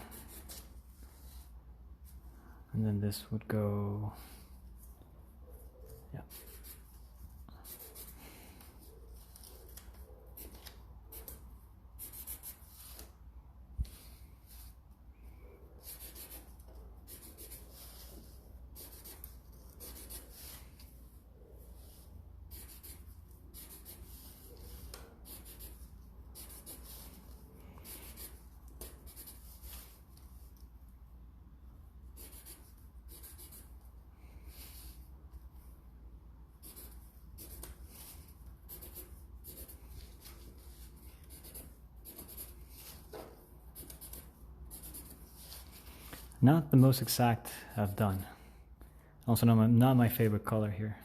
and then this would go, yeah. Not the most exact I've done. Also not my favorite color here.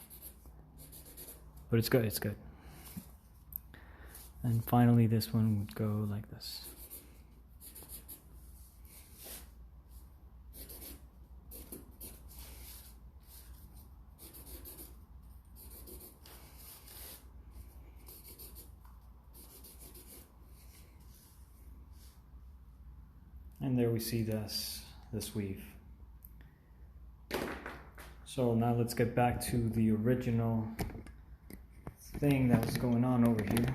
But it's good, it's good. And finally this one would go like this. And there we see this weave. So now let's get back to the original thing that was going on over here.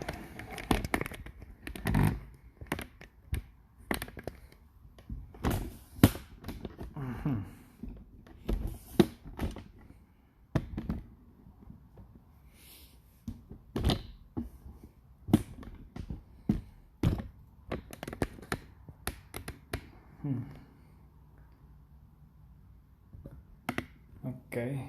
Okay.